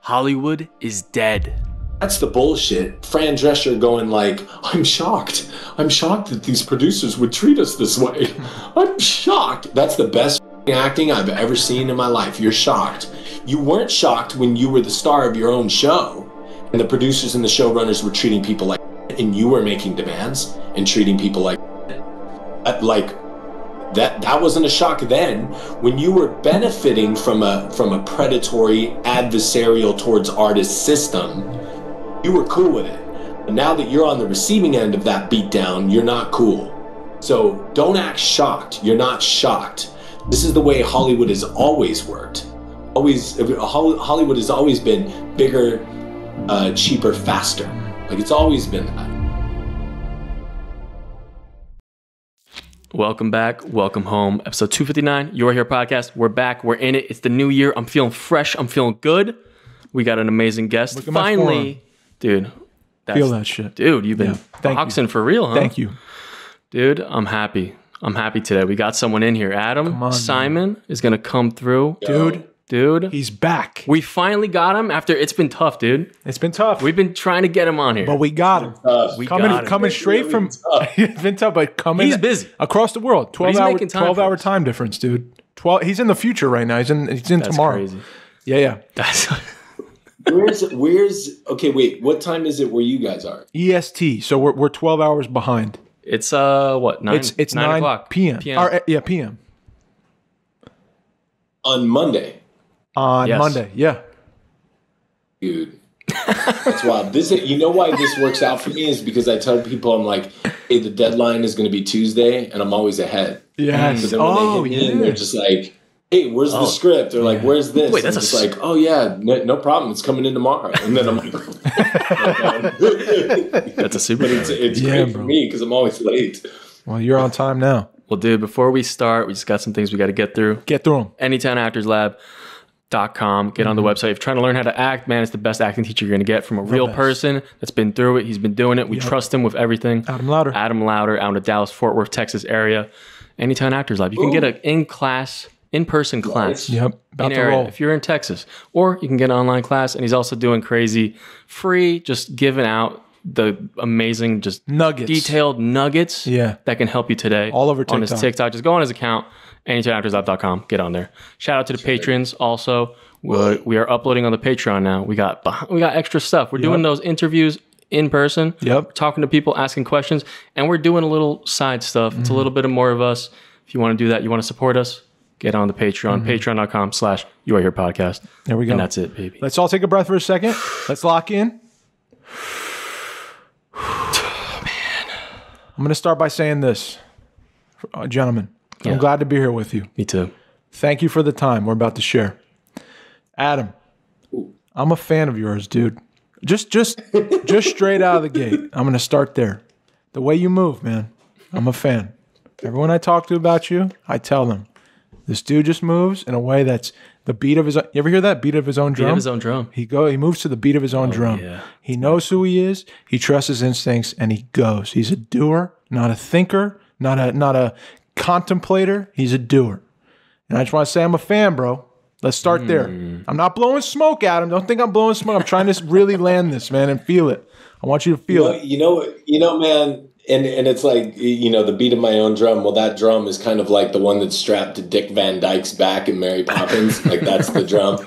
Hollywood is dead. That's the bullshit. Fran Drescher going like, I'm shocked that these producers would treat us this way. I'm shocked. That's the best acting I've ever seen in my life. You're shocked. You weren't shocked when you were the star of your own show and the producers and the showrunners were treating people like and you were making demands and treating people like that wasn't a shock then. When you were benefiting from a predatory adversarial towards artists system, you were cool with it. But now that you're on the receiving end of that beatdown, you're not cool. So don't act shocked. You're not shocked. This is the way Hollywood has always worked. Hollywood has always been bigger, cheaper, faster. Like it's always been that. Welcome back. Welcome home. Episode 259, You're Here podcast. We're back. We're in it. It's the new year. I'm feeling fresh. I'm feeling good. We got an amazing guest. Finally, dude. Feel that shit. Dude, you've been boxing for real, huh? Thank you. Dude, I'm happy. I'm happy today. We got someone in here. Adam Simon is going to come through. Dude. He's back. We finally got him after it's been tough, dude. It's been tough. We've been trying to get him on here. But we got him. Coming straight from it's been tough, but coming He's busy. Across the world. 12-hour time difference, dude. He's in the future right now. He's in That's tomorrow. Crazy. Yeah. That's Where's okay, wait, what time is it where you guys are? EST. So we're 12 hours behind. It's what, 9? It's 9 o'clock. PM. PM. On Monday. Monday, yeah. Dude. That's wild. You know why this works out for me is because I tell people, I'm like, hey, the deadline is going to be Tuesday, and I'm always ahead. Yes. So then when they hit me in, they're just like, hey, where's the script? They're like, where's this? Wait, that's just like, oh yeah, no problem. It's coming in tomorrow. And then I'm like, that's a super. But it's great for me because I'm always late. Well, you're on time now. Well, dude, before we start, we just got some things we got to get through. Get through them. AnytownActorsLab.com. Get on the website. If you're trying to learn how to act, man, it's the best acting teacher you're going to get from a real person that's been through it. He's been doing it. We trust him with everything. Adam Louder out in the Dallas, Fort Worth, Texas area. Anytown Actors Lab. You can get an in-person class. Yep. About to roll. If you're in Texas. Or you can get an online class. And he's also doing crazy, free, just giving out the amazing, just nuggets, detailed nuggets that can help you today. All over TikTok. On his TikTok. Just go on his account, AnytownActorsLab.com. Get on there. Shout out to the patrons also. We are uploading on the Patreon now. We got extra stuff. We're doing those interviews in person. Yep. Talking to people, asking questions. And we're doing a little side stuff. It's a little bit more of us. If you want to do that, you want to support us, get on the Patreon. Patreon.com/YouAreHerePodcast. There we go. And that's it, baby. Let's all take a breath for a second. Let's lock in. I'm going to start by saying this. Gentlemen, I'm glad to be here with you. Me too. Thank you for the time we're about to share. Adam, I'm a fan of yours, dude. Just straight out of the gate. I'm going to start there. The way you move, man. I'm a fan. Everyone I talk to about you, I tell them, this dude just moves in a way that's the beat of his own. You ever hear that? Beat of his own drum? Beat of his own drum. He moves to the beat of his own drum. Yeah. He knows who he is. He trusts his instincts, and he goes. He's a doer, not a thinker, not a contemplator. He's a doer. And I just want to say I'm a fan, bro. Let's start there. I'm not blowing smoke at him. Don't think I'm blowing smoke. I'm trying to really land this, man, and feel it. I want you to feel it. You know, man. And it's like, the beat of my own drum. Well, that drum is kind of like the one that's strapped to Dick Van Dyke's back in Mary Poppins. Like, that's the drum.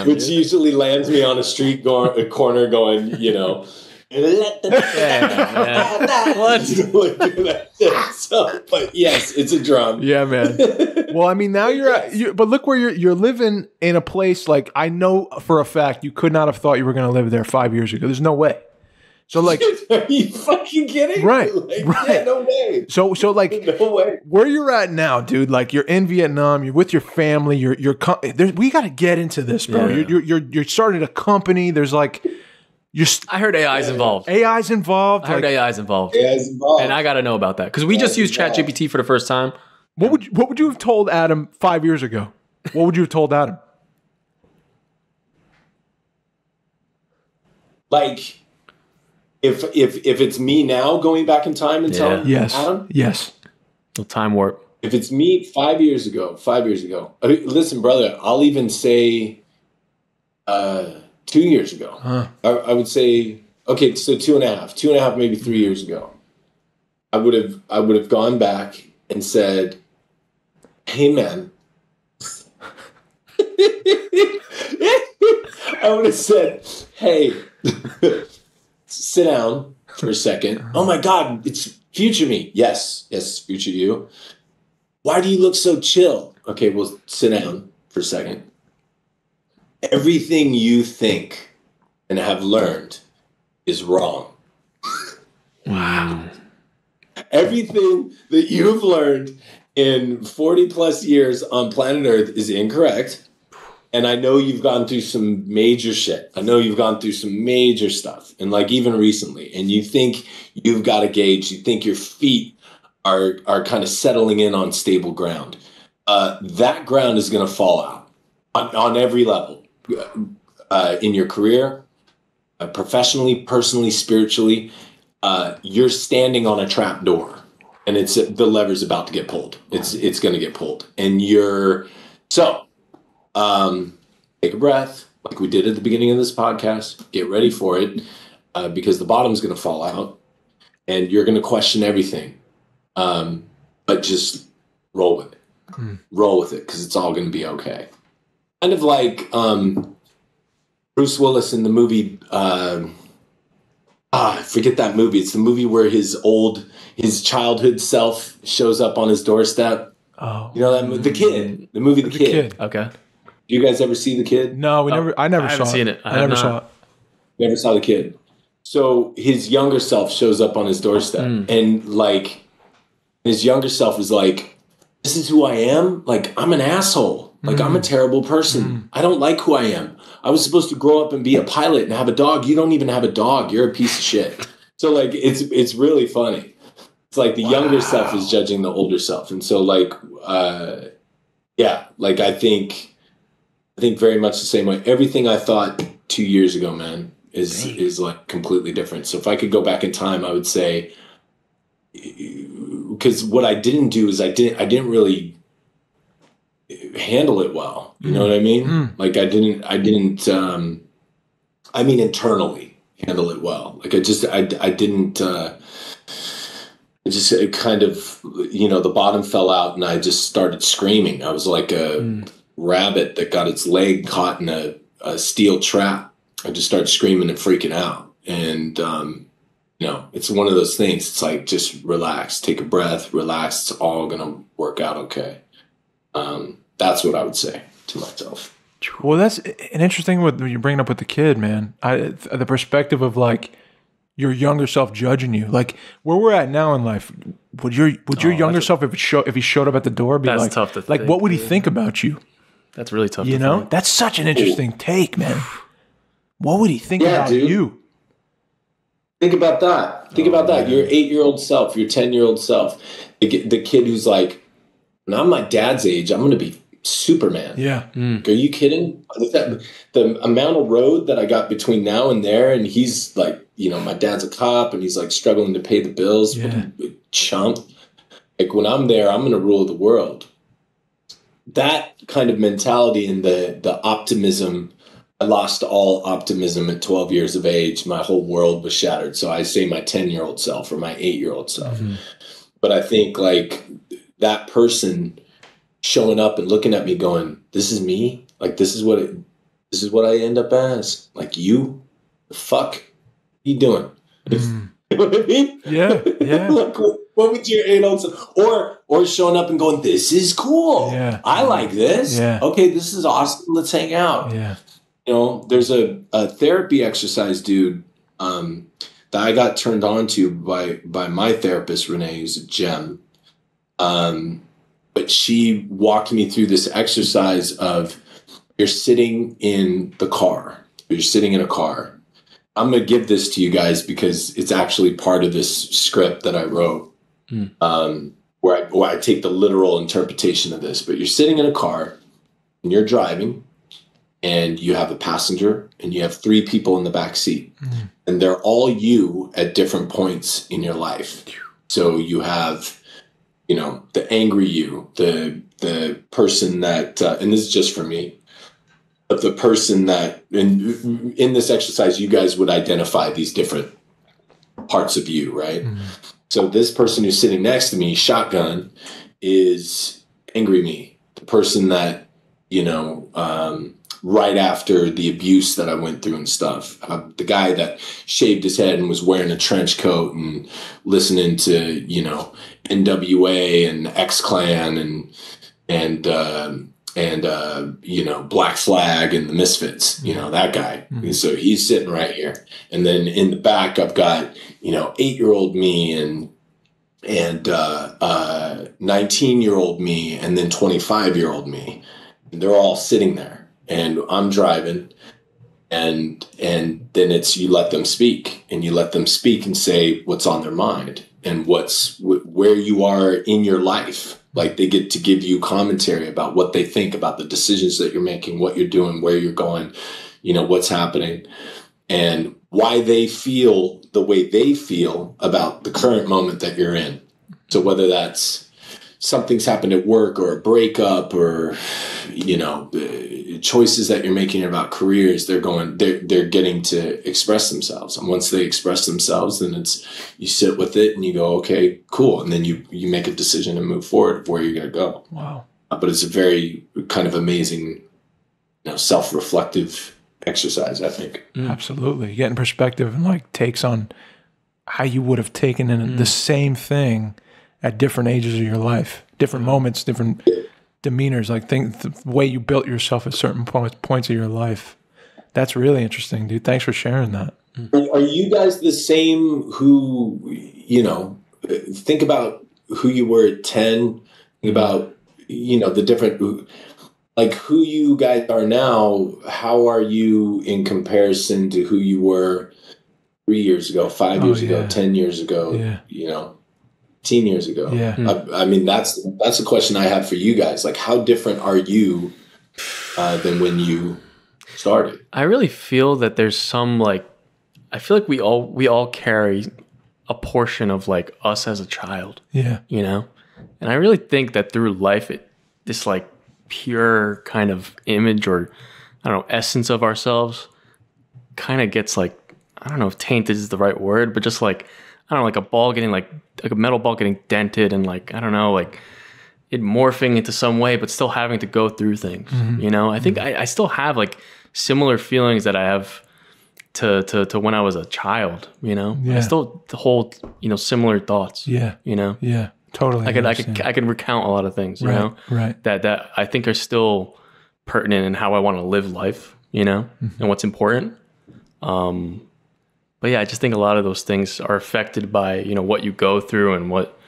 Which usually lands me on a street corner going, let the what? So, but yes, it's a drum. Yeah, man. Well, I mean, now but look where you're living in a place like I know for a fact you could not have thought you were going to live there 5 years ago. There's no way. So like, are you fucking kidding? Right, like, right. Yeah, no way. So like, no way. Where you're at now, dude? Like, you're in Vietnam. You're with your family. We got to get into this, bro. Yeah. You're starting a company. There's like, I heard AI's involved. AI's involved. I heard AI's involved. AI's involved, and I got to know about that because we just used ChatGPT for the first time. What would you have told Adam 5 years ago? What would you have told Adam? Like, if it's me now going back in time and telling Adam? Yes. Little time warp. If it's me 5 years ago, I mean, listen, brother, I'll even say 2 years ago. I would say, okay, so 2.5, maybe 3 years ago. I would have gone back and said, hey man. I would have said, hey, sit down for a second. Oh my God, it's future me. Yes, future you. Why do you look so chill? Okay, well, sit down for a second. Everything you think and have learned is wrong. Wow. Everything that you've learned in 40 plus years on planet Earth is incorrect. And I know you've gone through some major shit. I know you've gone through some major stuff. And like even recently, and you think you've got a gauge, you think your feet are kind of settling in on stable ground. That ground is going to fall out on every level. In your career, professionally, personally, spiritually, you're standing on a trap door, and the lever's about to get pulled. It's going to get pulled, and take a breath, like we did at the beginning of this podcast. Get ready for it, because the bottom's going to fall out, and you're going to question everything. But just roll with it. Roll with it, because it's all going to be okay. Kind of like Bruce Willis in the movie. I forget that movie. It's the movie where his childhood self shows up on his doorstep. Oh, you know that The Kid. The movie The Kid. Okay. You guys ever see The Kid? No, I never saw it. I haven't seen it. I never saw it. Never saw The Kid. So his younger self shows up on his doorstep, and like his younger self is like, "This is who I am. Like I'm an asshole. Like I'm a terrible person. I don't like who I am. I was supposed to grow up and be a pilot and have a dog. You don't even have a dog. You're a piece of shit." So like it's really funny. It's like the younger self is judging the older self, and so like like I think very much the same way. Everything I thought 2 years ago, man, is like completely different. So if I could go back in time, I would say, because what I didn't do is I didn't really handle it well. You know what I mean? Like I didn't I mean internally handle it well. Like I didn't it kind of, the bottom fell out and I just started screaming. I was like a rabbit that got its leg caught in a steel trap. I just started screaming and freaking out. And, it's one of those things. It's like, just relax, take a breath, relax. It's all going to work out okay. That's what I would say to myself. Well, that's an interesting what you're bringing up with the kid, man. The perspective of like your younger self judging you, like where we're at now in life. Would your younger self, if he showed up at the door, be that's like, tough to like think, what would he think about you? That's really tough. That's such an interesting take, man. What would he think about you? Think about that. Think about that. Your 8-year-old self, your 10-year-old self, the kid who's like, when I'm my dad's age, I'm going to be Superman. Yeah. Are you kidding? The amount of road that I got between now and there, and he's like, my dad's a cop, and he's like struggling to pay the bills. Yeah. What a chump. Like when I'm there, I'm going to rule the world. That kind of mentality and the optimism. I lost all optimism at 12 years of age. My whole world was shattered. So I say my 10-year-old self or my 8-year-old self. But I think like that person showing up and looking at me going, this is me. Like, this is what I end up as. Like, you, the fuck are you doing? You know what I mean? Yeah. Yeah. Like, what would your 8-year-old self, or showing up and going, this is cool. Yeah. I like this. Yeah. Okay. This is awesome. Let's hang out. Yeah. There's a therapy exercise, dude, that I got turned on to by my therapist, Renee, who's a gem. But she walked me through this exercise of you're sitting in the car. You're sitting in a car. I'm going to give this to you guys because it's actually part of this script that I wrote, where I take the literal interpretation of this. But you're sitting in a car and you're driving. And you have a passenger and you have 3 people in the back seat, and they're all you at different points in your life. So you have, the angry you, the person that, and this is just for me, of the person that in this exercise, you guys would identify these different parts of you, right? Mm-hmm. So this person who's sitting next to me, shotgun, is angry me. The person that, right after the abuse that I went through and stuff. The guy that shaved his head and was wearing a trench coat and listening to, NWA and X-Clan and Black Flag and the Misfits, that guy. Mm-hmm. So he's sitting right here. And then in the back, I've got, 8-year-old me and 19-year-old me and then 25-year-old me. And they're all sitting there. And I'm driving, and then it's you let them speak, and you let them speak and say what's on their mind and where you are in your life. Like they get to give you commentary about what they think about the decisions that you're making, what you're doing, where you're going, what's happening, and why they feel the way they feel about the current moment that you're in. So whether that's something's happened at work or a breakup or, choices that you're making about careers, they're getting to express themselves. And once they express themselves, then you sit with it and you go, okay, cool. And then you make a decision and move forward of where you're going to go. Wow. But it's a very kind of amazing, self-reflective exercise, I think. Absolutely. Getting perspective and takes on how you would have taken in the same thing at different ages of your life, different moments, different demeanors, the way you built yourself at certain points of your life. That's really interesting, dude. Thanks for sharing that. Are you guys the same who, think about who you were at 10, think about, the different, who you guys are now, how are you in comparison to who you were 3 years ago, 5 years ago, 10 years ago, 15 years ago? Yeah. I mean, that's a question I have for you guys. How different are you than when you started? I really feel that there's some I feel like we all carry a portion of us as a child. Yeah. And I really think that through life, this pure kind of image or I don't know, essence of ourselves kind of gets I don't know if tainted is the right word, but just I don't know, a ball getting like a metal ball getting dented and I don't know, it morphing into some way, but still having to go through things. Mm-hmm. I think I still have similar feelings that I have to when I was a child. Yeah. I still hold similar thoughts. Yeah. Yeah. Totally. I could recount a lot of things. Right. That I think are still pertinent in how I want to live life. Mm-hmm. And what's important. But yeah, I just think a lot of those things are affected by, what you go through and what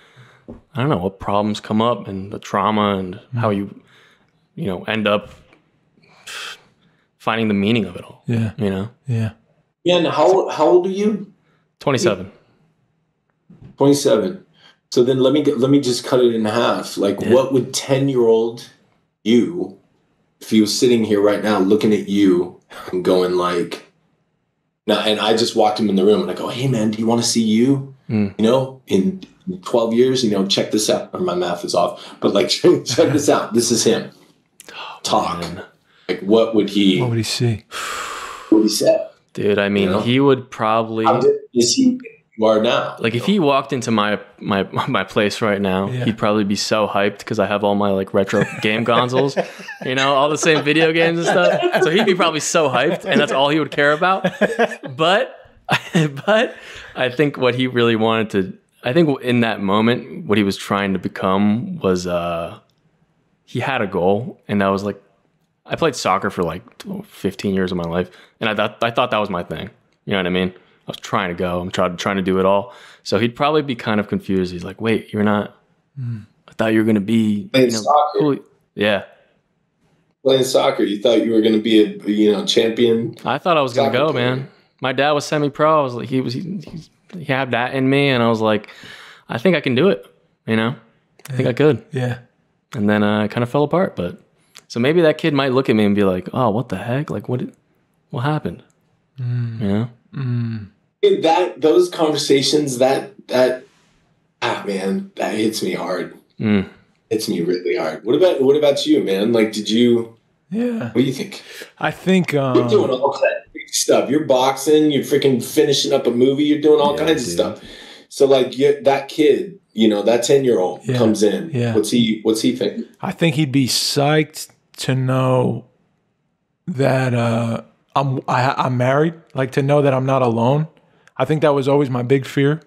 problems come up and the trauma and how you end up finding the meaning of it all. Yeah. Yeah. Yeah. And how old are you? 27. 27. So then let me just cut it in half. What would 10-year-old you, if he was sitting here right now looking at you and going now, and I just walked him in the room and I go, hey man, do you want to see you? In 12 years, check this out. Or my math is off, but check this out. This is him. Talk. Man. What would he see? What would he say? Dude, I mean, he would probably. How is he? You are now. If he walked into my place right now, he'd probably be so hyped because I have all my retro game consoles, all the same video games and stuff. So he'd be probably so hyped, and that's all he would care about. But I think what he really wanted to, I think in that moment, what he was trying to become was he had a goal, and that was I played soccer for 15 years of my life, and I thought that was my thing. You know what I mean? I was trying to go. I'm trying to do it all. So he'd probably be kind of confused. He's like, wait, you're not... I thought you were going to be... Playing soccer. Cool. Yeah. Playing soccer. You thought you were going to be a champion? I thought I was going to go, player. Man. My dad was semi-pro. I was like, he had that in me. And I was like, I think I can do it. I think I could. Yeah. And then I kind of fell apart. But so maybe that kid might look at me and be like, oh, what the heck? What happened? Those conversations man, that hits me hard. Hits me really hard. What about you, man? Did you Yeah. What do you think? I think You're doing all kinds of big stuff. You're boxing. You're freaking finishing up a movie. You're doing all kinds of stuff. So like that kid, that 10-year-old comes in. Yeah. What's he thinking? I think he'd be psyched to know that I'm married, like to know that I'm not alone. I think that was always my big fear.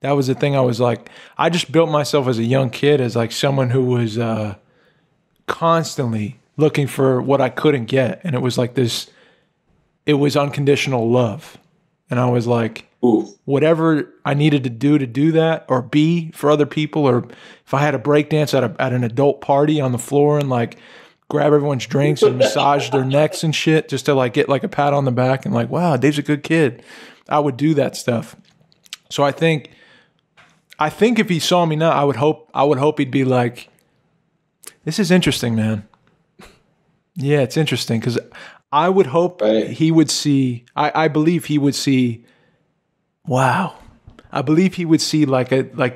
That was the thing. I was like, I just built myself as a young kid as like someone who was constantly looking for what I couldn't get. And it was like this, it was unconditional love. And I was like, ooh, whatever I needed to do that or be for other people, or if I had a break dance at an adult party on the floor and like grab everyone's drinks and massage their necks and shit just to like get like a pat on the back and like, wow, Dave's a good kid. I would do that stuff. So I think if he saw me now, I would hope he'd be like, this is interesting, man. Yeah, it's interesting because I would hope he would see, I believe he would see, wow. I believe he would see like a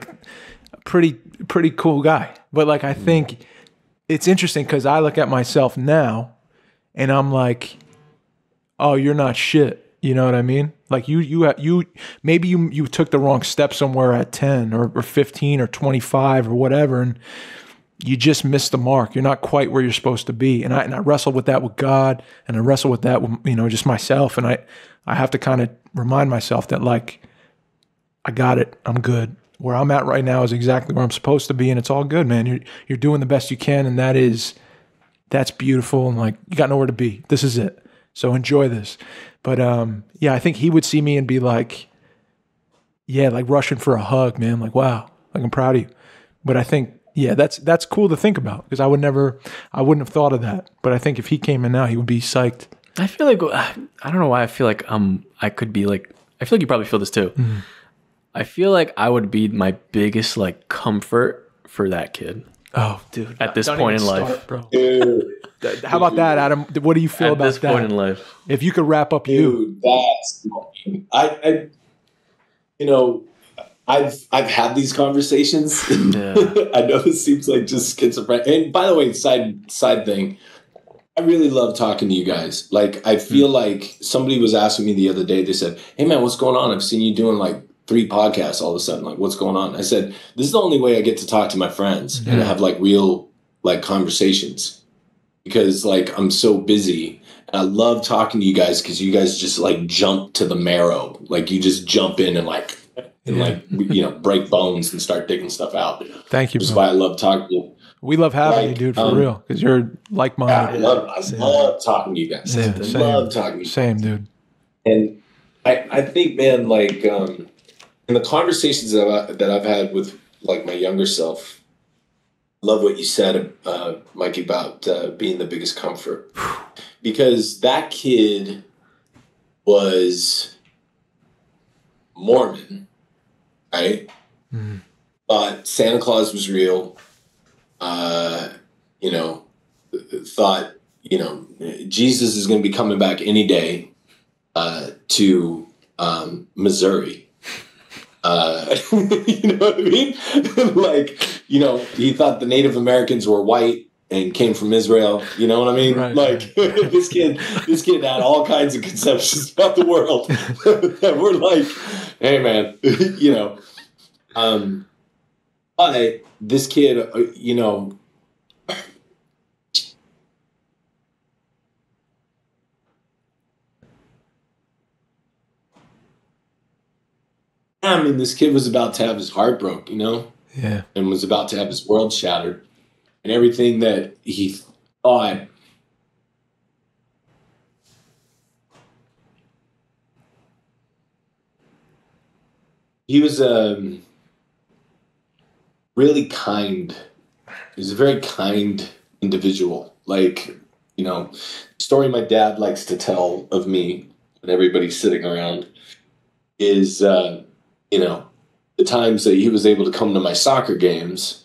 pretty cool guy. But like I think it's interesting because I look at myself now and I'm like, oh, you're not shit. You know what I mean? Like you maybe you took the wrong step somewhere at 10 or 15 or 25 or whatever, and you just missed the mark. You're not quite where you're supposed to be. And I wrestle with that with God, and I wrestle with that with, just myself. And I have to kind of remind myself that like, I got it. I'm good. Where I'm at right now is exactly where I'm supposed to be. And it's all good, man. You're doing the best you can. And that's beautiful. And like, you got nowhere to be. This is it. So enjoy this. But yeah, I think he would see me and be like, yeah, like rushing for a hug, man. Like, wow, like I'm proud of you. But I think, yeah, that's cool to think about because I wouldn't have thought of that. But I think if he came in now, he would be psyched. I feel like, I don't know why I feel like I could be like, I feel like you probably feel this too. Mm-hmm. I feel like I would be my biggest like comfort for that kid. Oh, dude. At this point in life. Bro. Dude. How about that, Adam? What do you feel about that? At this point in life. If you could wrap up dude, that's I've had these conversations. Yeah. I know this seems like just schizophrenic. And by the way, side thing, I really love talking to you guys. Like, I feel like somebody was asking me the other day, they said, hey man, what's going on? I've seen you doing like 3 podcasts all of a sudden. Like, what's going on? I said, this is the only way I get to talk to my friends and have like real like conversations because like I'm so busy. And I love talking to you guys because you guys just like jump to the marrow. Like you just jump in and like break bones and start digging stuff out. Thank you. That's why I love talking to you. We love having you, dude, for real, because you're like-minded. I love talking to you guys. Yeah, I love talking to you. Same, dude. And I think, man, like in the conversations that I've had with like my younger self, I love what you said, Mikey, about being the biggest comfort. Because that kid was Mormon, right? Mm. Thought Santa Claus was real. Thought, Jesus is going to be coming back any day to Missouri. You know what I mean? Like, he thought the Native Americans were white and came from Israel. You know what I mean? Right. Like this kid had all kinds of conceptions about the world that were like, hey man, but this kid, I mean, this kid was about to have his heart broke, Yeah. And was about to have his world shattered. And everything that he thought he was really kind. He was a very kind individual. Like, the story my dad likes to tell of me and everybody sitting around is, the times that he was able to come to my soccer games,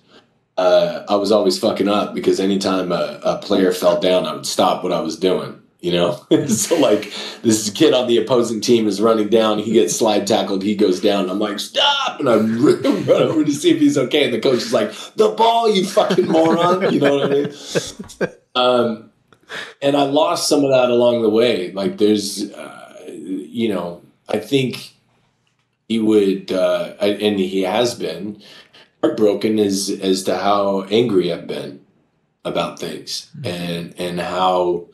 I was always fucking up because anytime a player fell down, I would stop what I was doing, So like this kid on the opposing team is running down, he gets slide tackled, he goes down, I'm like, stop! And I run over to see if he's okay, and the coach is like, the ball, you fucking moron! You know what I mean? And I lost some of that along the way. Like there's, I think he would, and he has been heartbroken as to how angry I've been about things, and how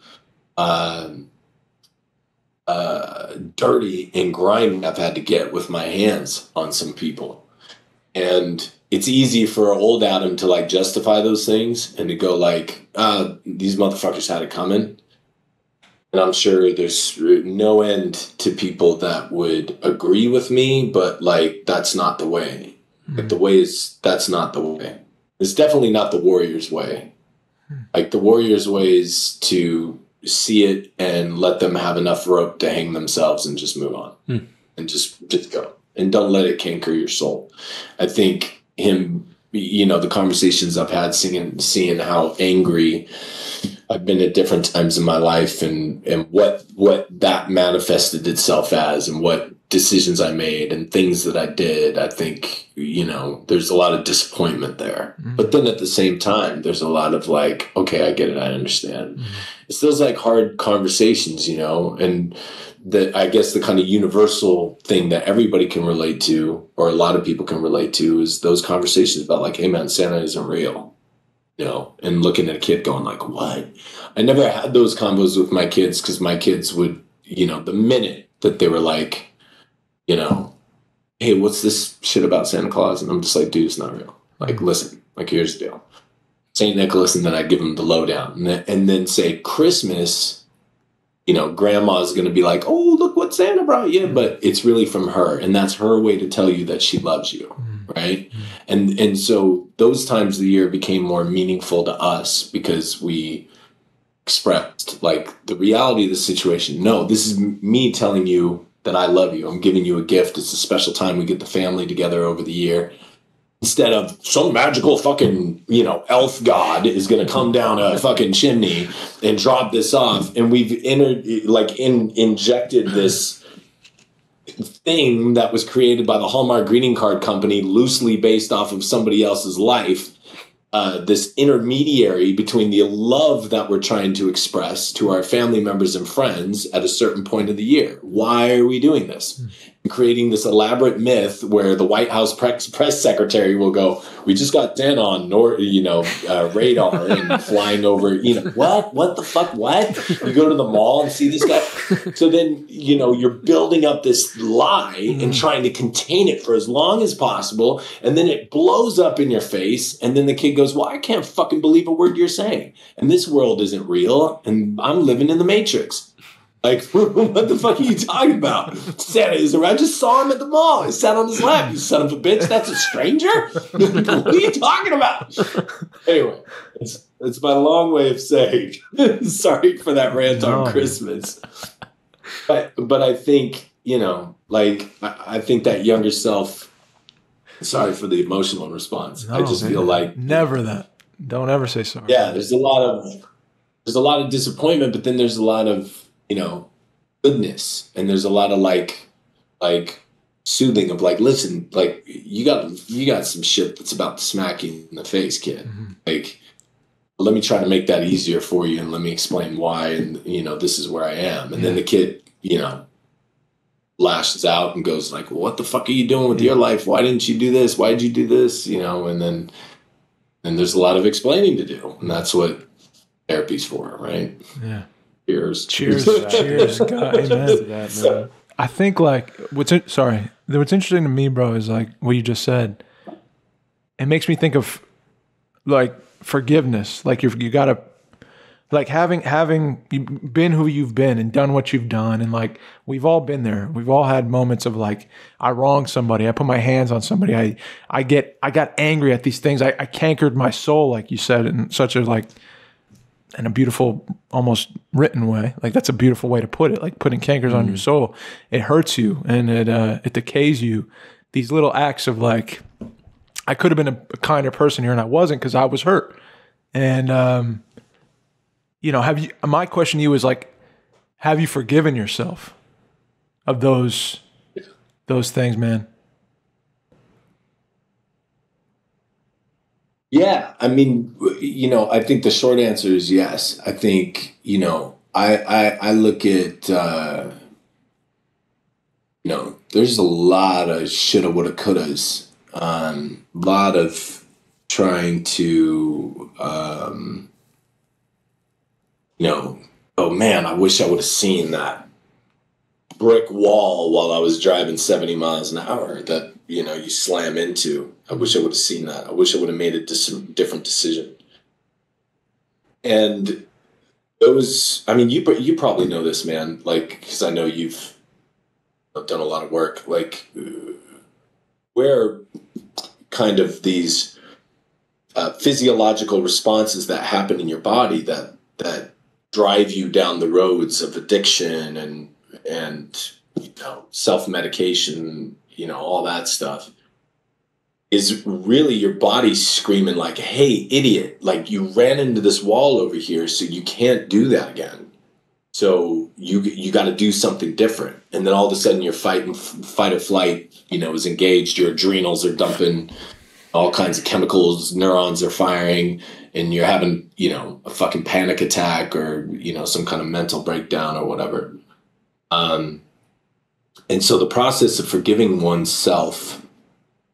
dirty and grimy I've had to get with my hands on some people. And it's easy for old Adam to like justify those things and to go like, these motherfuckers had it coming. And I'm sure there's no end to people that would agree with me, but like, that's not the way. Like that's not the way. It's definitely not the Warriors' way. Like the Warriors' way is to see it and let them have enough rope to hang themselves and just move on and just go. And don't let it canker your soul. I think him, the conversations I've had seeing how angry I've been at different times in my life, and what that manifested itself as, and what decisions I made and things that I did. I think, there's a lot of disappointment there. But then at the same time, there's a lot of like, okay, I get it. I understand. It's those like hard conversations, and I guess the kind of universal thing that everybody can relate to, or a lot of people can relate to, is those conversations about like, hey man, Santa isn't real. And looking at a kid going like, what? I never had those combos with my kids, because my kids would, the minute that they were like, hey, what's this shit about Santa Claus? And I'm just like, dude, it's not real. Like, listen, like, here's the deal. St. Nicholas, and then I give them the lowdown. And then say Christmas, grandma's going to be like, oh, look what Santa brought you. But it's really from her. And that's her way to tell you that she loves you. Right. And so those times of the year became more meaningful to us, because we expressed like the reality of the situation. No, this is me telling you that I love you. I'm giving you a gift. It's a special time. We get the family together over the year, instead of some magical fucking, elf god is going to come down a fucking chimney and drop this off. And we've injected this thing that was created by the Hallmark greeting card company, loosely based off of somebody else's life, this intermediary between the love that we're trying to express to our family members and friends at a certain point of the year. Why are we doing this? Creating this elaborate myth where the White House press secretary will go, we just got Dan on radar and flying over, what the fuck, what? You go to the mall and see this guy. So then, you're building up this lie and trying to contain it for as long as possible. And then it blows up in your face. And then the kid goes, well, I can't fucking believe a word you're saying. And this world isn't real. And I'm living in the Matrix. Like, what the fuck are you talking about? Santa is around. I just saw him at the mall. He sat on his lap. You son of a bitch. That's a stranger? What are you talking about? Anyway, it's my long way of saying sorry for that rant on Christmas. But I think, I think that younger self, sorry for the emotional response. I just feel like never that. Don't ever say sorry. Yeah, there's a lot of disappointment, but then there's a lot of goodness, and there's a lot of like soothing of like, listen, like you got some shit that's about to smack you in the face, kid. Like, let me try to make that easier for you, and let me explain why, and this is where I am. And then the kid, lashes out and goes like, well, what the fuck are you doing with your life? Why didn't you do this? Why did you do this? And then there's a lot of explaining to do, and that's what therapy's for, right? Yeah. Cheers. Cheers, God, amen. That, man. I think like what's interesting to me, bro, is like what you just said. It makes me think of like forgiveness. Like you gotta, like having been who you've been and done what you've done, and like we've all been there. We've all had moments of like, I wronged somebody, I put my hands on somebody, I got angry at these things, I cankered my soul, like you said, in such a like, in a beautiful, almost written way. Like that's a beautiful way to put it. Like putting cankers on your soul. It hurts you and it decays you. These little acts of like, I could have been a kinder person here and I wasn't because I was hurt. And my question to you is like, have you forgiven yourself of those things, man? Yeah, I mean, I think the short answer is yes. I think, I look at, there's a lot of shoulda, woulda, couldas. A lot of trying to, oh man, I wish I would have seen that brick wall while I was driving 70 miles an hour that, you slam into. I wish I would have seen that. I wish I would have made a different decision. And those, I mean, you probably know this, man, like, because I know you've done a lot of work, like, where kind of these physiological responses that happen in your body that drive you down the roads of addiction and self-medication, all that stuff, is really your body screaming like, hey, idiot, like you ran into this wall over here, so you can't do that again. So you got to do something different. And then all of a sudden your fight or flight, is engaged. Your adrenals are dumping all kinds of chemicals, neurons are firing, and you're having, a fucking panic attack or, some kind of mental breakdown or whatever. And so the process of forgiving oneself,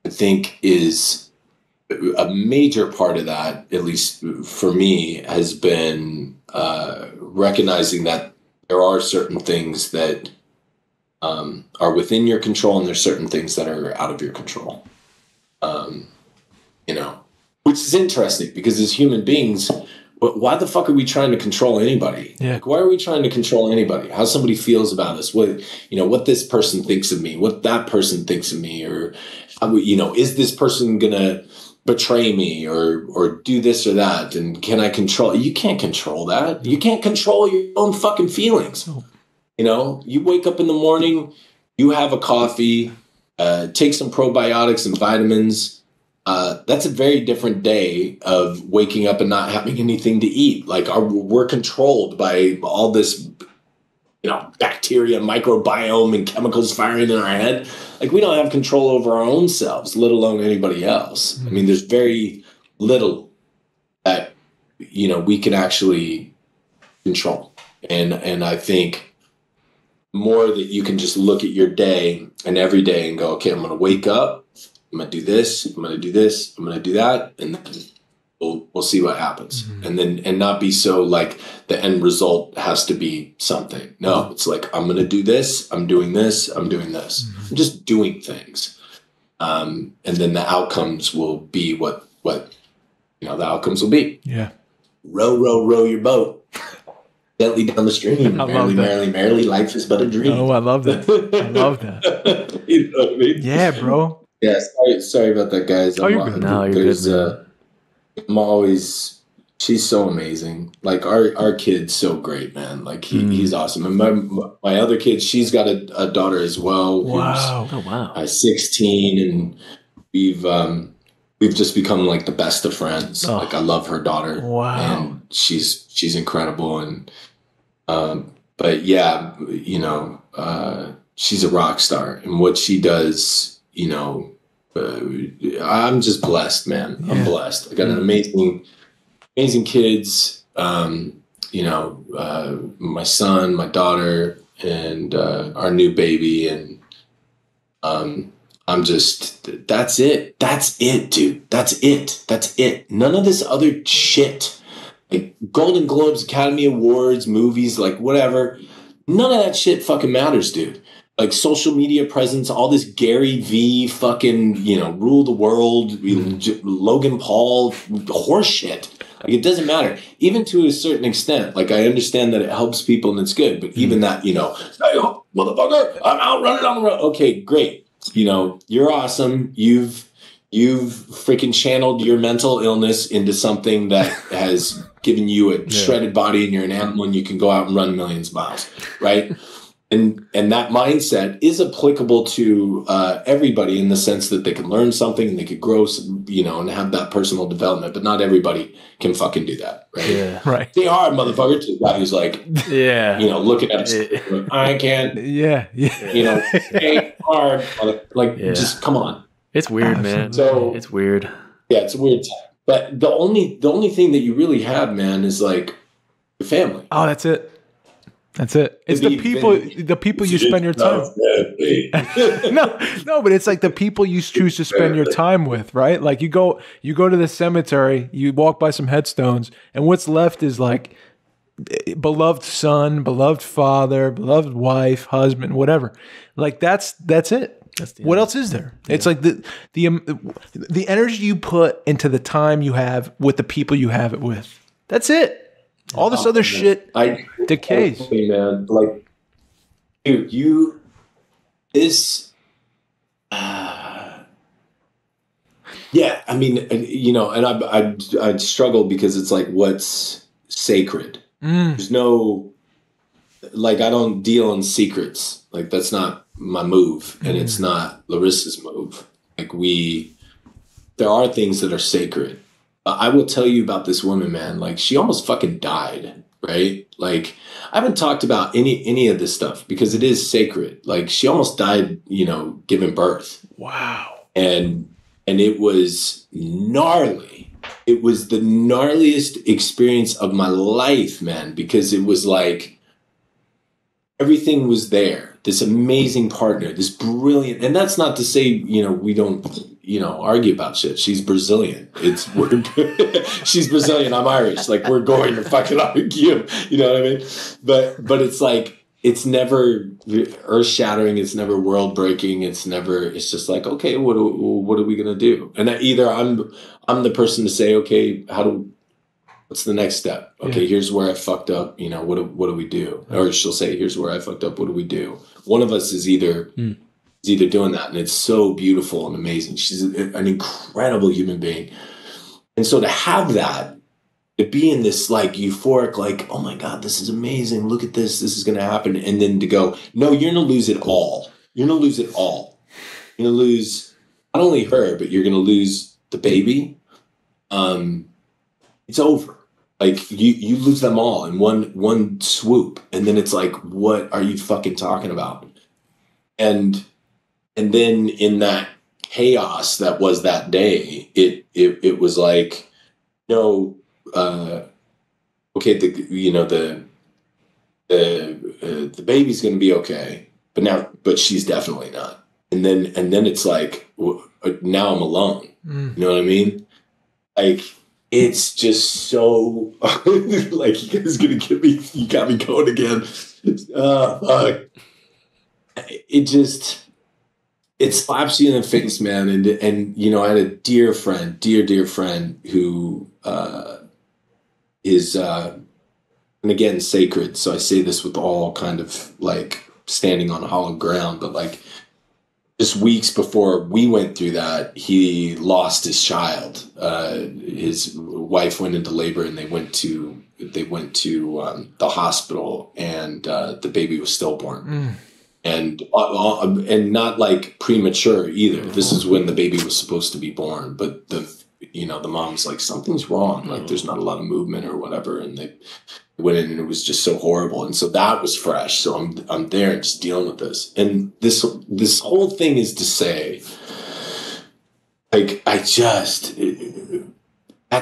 I think, is a major part of that, at least for me, has been recognizing that there are certain things that are within your control and there's certain things that are out of your control. Which is interesting because as human beings, why the fuck are we trying to control anybody? Yeah. Like, why are we trying to control anybody? How somebody feels about us? What this person thinks of me? What that person thinks of me? Or, is this person gonna betray me or do this or that? And can I control? You can't control that. You can't control your own fucking feelings. You wake up in the morning, you have a coffee, take some probiotics and vitamins. That's a very different day of waking up and not having anything to eat. Like we're controlled by all this, bacteria, microbiome, and chemicals firing in our head. Like we don't have control over our own selves, let alone anybody else. I mean, there's very little that, we can actually control. And I think more that you can just look at your day and every day and go, okay, I'm going to wake up. I'm going to do this, I'm going to do this, I'm going to do that, and then we'll see what happens. Mm-hmm. And not be so like the end result has to be something. No, it's like, I'm going to do this, I'm doing this, I'm doing this. Mm-hmm. I'm just doing things. And then the outcomes will be what the outcomes will be. Yeah. Row your boat gently down the stream. Merrily, life is but a dream. Oh, I love that. I love that. You know what I mean? Yeah, bro. Yeah, sorry about that, guys. Oh, you're good. No, you're good. She's so amazing. Like our kid's so great, man. Like he's awesome. And my other kid, she's got a daughter as well. Wow. Oh, wow. 16, and we've just become like the best of friends. Oh. Like I love her daughter. Wow. And she's incredible. And but yeah, she's a rock star, and what she does, I'm just blessed, man. Yeah. I'm blessed. I got an amazing kids. My son, my daughter, and our new baby, and I'm just. That's it. That's it, dude. That's it. None of this other shit, like Golden Globes, Academy Awards, movies, like whatever. None of that shit fucking matters, dude. Like social media presence, all this Gary V fucking, rule the world, Logan Paul, horse shit. Like it doesn't matter. Even to a certain extent, like I understand that it helps people and it's good, but even that, hey, motherfucker, I'm out running on the road. Okay, great. You're awesome. You've freaking channeled your mental illness into something that has given you a shredded body and you're an animal and you can go out and run millions of miles, right? And that mindset is applicable to everybody in the sense that they can learn something and they could grow, and have that personal development. But not everybody can fucking do that, right? Yeah, right. They are, motherfucker. To the guy who's like, looking at us, I can't. Yeah. Hey, hard. Like, just come on. It's weird, man. So it's weird. Yeah, it's a weird time. But the only thing that you really have, man, is like your family. Oh, that's it. That's it. It's the people you spend your time. No, but it's like the people you choose to spend your time with, right? Like you go to the cemetery, you walk by some headstones, and what's left is like beloved son, beloved father, beloved wife, husband, whatever. Like that's it. What else is there? Yeah. It's like the energy you put into the time you have with the people you have it with. That's it. All this other shit decays. Man, like, dude, yeah, I mean, you know, and I struggle because it's like, what's sacred? There's no, like, I don't deal in secrets. Like, that's not my move, and it's not Larissa's move. Like, there are things that are sacred. I will tell you about this woman, man. Like, she almost fucking died, right? Like, I haven't talked about any of this stuff because it is sacred. Like, she almost died, you know, giving birth. Wow. And it was gnarly. It was the gnarliest experience of my life, man, because it was like everything was there. This amazing partner, this brilliant, and that's not to say, you know, we don't, you know, argue about shit. She's Brazilian. She's Brazilian. I'm Irish. Like, we're going to fucking argue. You know what I mean? But it's like, it's never earth shattering. It's never world breaking. It's just like, okay, what are we gonna do? And either I'm the person to say, okay, what's the next step? Okay, here's where I fucked up. You know, what do we do? Or she'll say, here's where I fucked up. What do we do? One of us is either doing that, and it's so beautiful and amazing. She's an incredible human being, and so to have that, to be in this like euphoric, like, oh my God, this is amazing. Look at this. This is going to happen, and then to go, no, you're going to lose it all. You're going to lose it all. You're going to lose not only her, but you're going to lose the baby. It's over. Like you lose them all in one swoop, and then it's like, what are you fucking talking about? And then in that chaos that was that day, it was like, no, okay, the baby's going to be okay, but she's definitely not. And then it's like, now I'm alone. You know what I mean? Like, it's just so like, you guys gonna get me. You got me going again. Fuck. It slaps you in the face, man. And you know, I had a dear friend who is and again, sacred. So I say this with all kind of like standing on hollow ground, but like just weeks before we went through that, he lost his child. His wife went into labor, and they went to the hospital, and the baby was stillborn. And not like premature either. This is when the baby was supposed to be born, but the mom's like, something's wrong. Like, there's not a lot of movement or whatever. And they went in, and it was just so horrible. And so that was fresh. So I'm there and just dealing with this. And this whole thing is to say, like, that's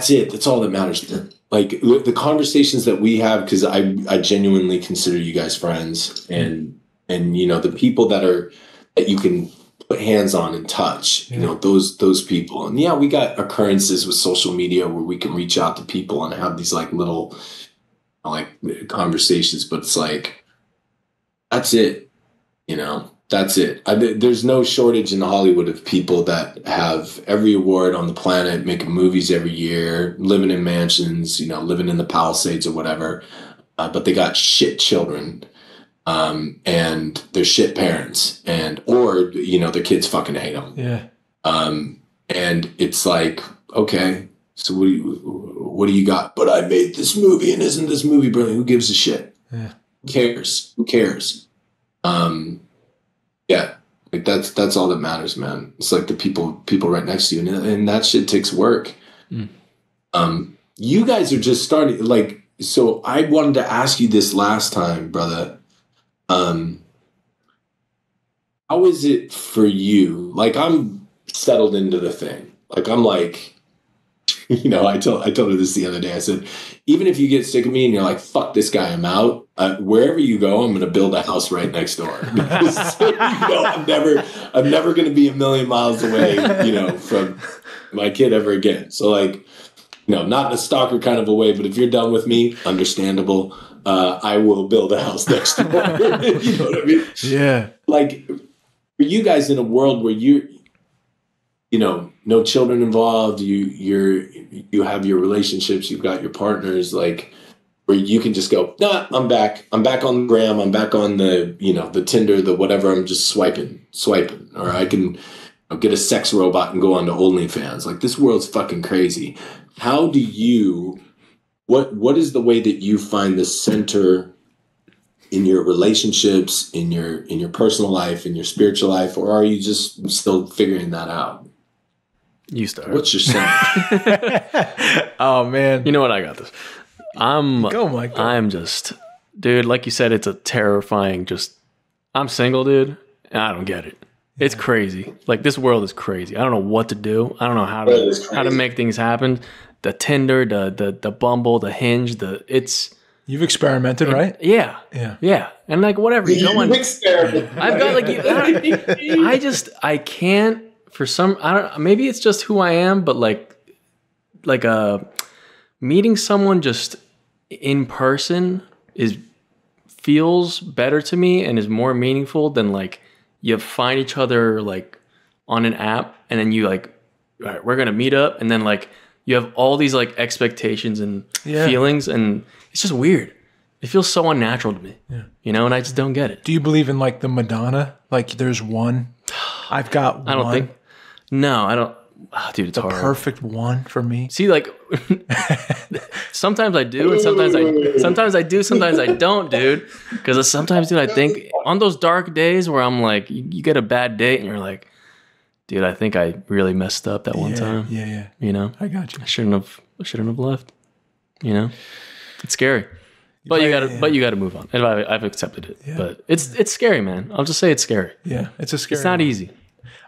it. That's all that matters. Like, the conversations that we have, because I genuinely consider you guys friends, and you know, the people that you can put hands on and touch, you know, those people. And yeah, we got occurrences with social media where we can reach out to people and have these like little like conversations, but it's like, that's it, you know, that's it. There's no shortage in Hollywood of people that have every award on the planet, making movies every year, living in mansions, you know, living in the Palisades or whatever, but they got shit children. And they're shit parents, or you know, their kids fucking hate them. Yeah. And it's like, okay, so what do you got? But I made this movie, and isn't this movie brilliant? Who gives a shit? Yeah. Who cares? Yeah, like that's all that matters, man. It's like the people right next to you, and that shit takes work. You guys are just starting, like, so I wanted to ask you this last time, brother. How is it for you? Like, I'm settled into the thing. Like, I'm like, I told her this the other day. I said, even if you get sick of me and you're like, fuck this guy, I'm out. Wherever you go, I'm going to build a house right next door. Because, I'm never going to be a million miles away, from my kid ever again. So like, not in a stalker kind of a way, but if you're done with me, understandable. I will build a house next door. You know what I mean? Yeah. Like for you guys in a world where no children involved, you have your relationships, you've got your partners, like where you can just go, nah, I'm back on the gram, I'm back on the, the Tinder, the whatever, I'm just swiping, or I can get a sex robot and go on to OnlyFans. Like this world's fucking crazy. How do you, what is the way that you find the center in your relationships, in your personal life, in your spiritual life, or are you just still figuring that out? You start. What's your center? Oh man. You know what? I got this. Go, Mike. I'm just, dude, like you said, it's a terrifying, I'm single, dude, and I don't get it. It's crazy. Like this world is crazy. I don't know what to do. I don't know how to make things happen. The Tinder, the Bumble, the Hinge, You've experimented, right? Yeah. And like whatever, I've got like I can't for some, I don't, maybe it's just who I am, but like meeting someone just in person feels better to me and is more meaningful than like you find each other like on an app and then you like, all right, we're gonna meet up, and then like you have all these like expectations and feelings, and it's just weird. It feels so unnatural to me, and I just don't get it. Do you believe in like the Madonna? Like there's one, I've got one. I don't think. No, I don't. Oh, dude, it's the hard. Perfect one for me. See, like sometimes I do, and sometimes I do, sometimes I don't, dude. Because sometimes, dude, I think on those dark days where I'm like, you get a bad date, and you're like, dude, I think I really messed up that one time. Yeah. I got you. I shouldn't have left. It's scary. But you gotta move on. And I've accepted it. Yeah. But it's scary, man. I'll just say it's scary. Yeah, it's a scary. It's not easy.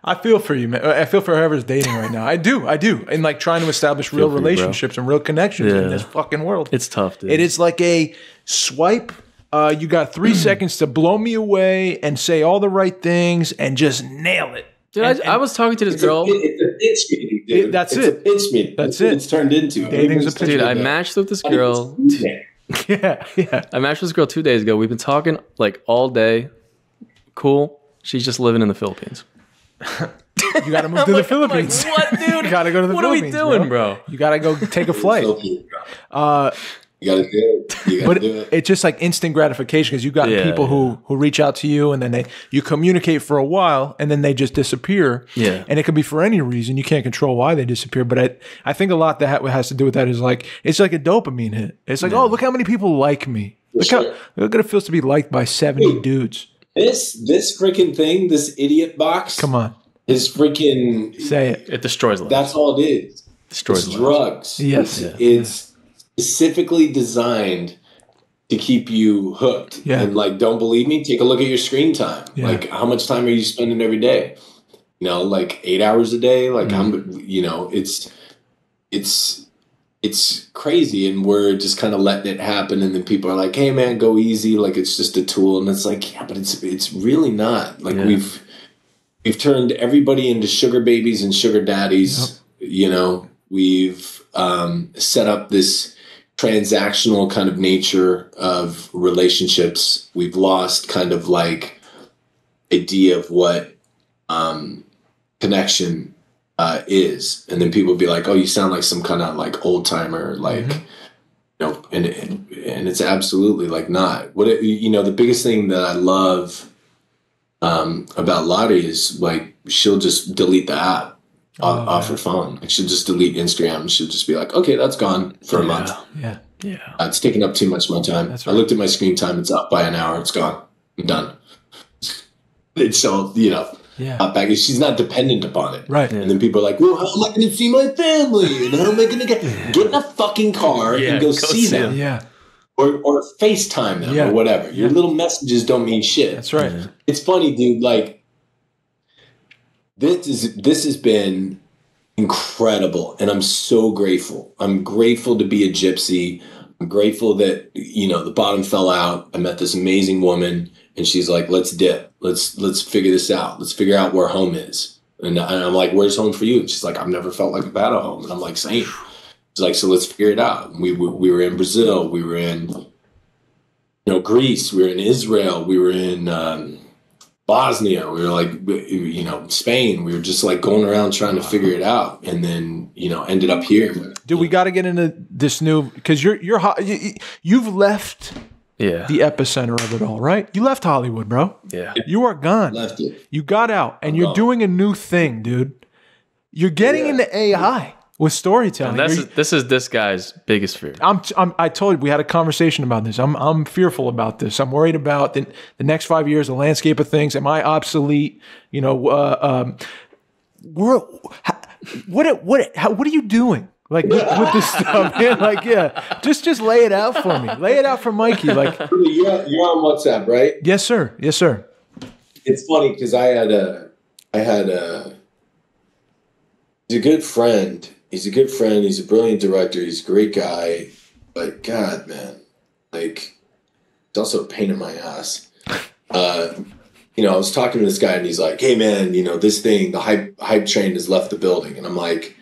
I feel for you, man. I feel for whoever's dating right now. I do. And like trying to establish real relationships and real connections in this fucking world. It's tough, dude. It is like a swipe. You got 3 seconds to blow me away and say all the right things and just nail it. Dude, I was talking to this girl. It's a pitch meeting, dude. That's it's it. a pitch meeting. That's it. It's turned into. Dating's a pitch meeting. Dude, I meeting. matched with this girl. Yeah. I matched with this girl 2 days ago. We've been talking like all day. Cool. She's just living in the Philippines. You got to move to the Philippines. Like, what, dude? You got to go to the Philippines. What are we doing, bro? You got to go take a flight. You got to do it. But it's just like instant gratification because you got people who reach out to you and then you communicate for a while and then they just disappear. Yeah. And it could be for any reason. You can't control why they disappear. But I think a lot that has to do with that is like, it's like a dopamine hit. It's like, oh, look how many people like me. Look how it feels to be liked by 70 dudes. This freaking thing, this idiot box. Come on. Is freaking. Say it. It destroys lives. That's all it is. Destroys it's lives. Drugs. Yes. It's specifically designed to keep you hooked. Yeah. And like, don't believe me? Take a look at your screen time. Yeah. Like, how much time are you spending every day? Like 8 hours a day. Like, it's crazy, and we're just kind of letting it happen. And then people are like, "Hey, man, go easy." Like it's just a tool, and it's like, yeah, but it's really not. Like we've turned everybody into sugar babies and sugar daddies. Yep. We've set up this transactional kind of nature of relationships. We've lost kind of like idea of what connection is. And then people be like, oh, you sound like some kind of like old timer, like, and it's absolutely like not what the biggest thing that I love about Lottie is like, she'll just delete the app off her phone. Like, she'll just delete Instagram. She'll just be like, okay, that's gone for a month. Yeah. It's taking up too much of my time. That's right. I looked at my screen time. It's up by an hour. It's gone. I'm done. It's so, not back. She's not dependent upon it. Right. And then people are like, well, how am I going to see my family? And how am I going to get in a fucking car and go see them? Yeah. Or FaceTime them or whatever. Your little messages don't mean shit. That's right. It's funny, dude. Like, this has been incredible. And I'm so grateful. I'm grateful to be a gypsy. I'm grateful that, you know, the bottom fell out. I met this amazing woman and she's like, let's dip. Let's figure this out. Let's figure out where home is. And I'm like, where's home for you? And she's like, I've never felt like I've had a home. And I'm like, same. She's like, so let's figure it out. And we were in Brazil. We were in, you know, Greece. We were in Israel. We were in Bosnia. We were like, you know, Spain. We were just like going around trying to figure it out. And then, you know, ended up here. Dude, we got to get into this new, because you've left the epicenter of it all, right? You left Hollywood, bro. Yeah. You are gone. Left it. You got out, and you're doing a new thing, dude. You're getting into AI with storytelling. And this is this guy's biggest fear. I told you, we had a conversation about this. I'm fearful about this. I'm worried about the next 5 years, the landscape of things. Am I obsolete? You know, what are you doing? Like with this stuff, man? Like, yeah, just lay it out for me. Lay it out for Mikey. Like, you're on WhatsApp, right? Yes, sir. Yes, sir. It's funny because he's a good friend. He's a good friend. He's a brilliant director. He's a great guy. But God, man, like, it's also a pain in my ass. You know, I was talking to this guy and he's like, hey man, you know, this thing, the hype train has left the building. And I'm like,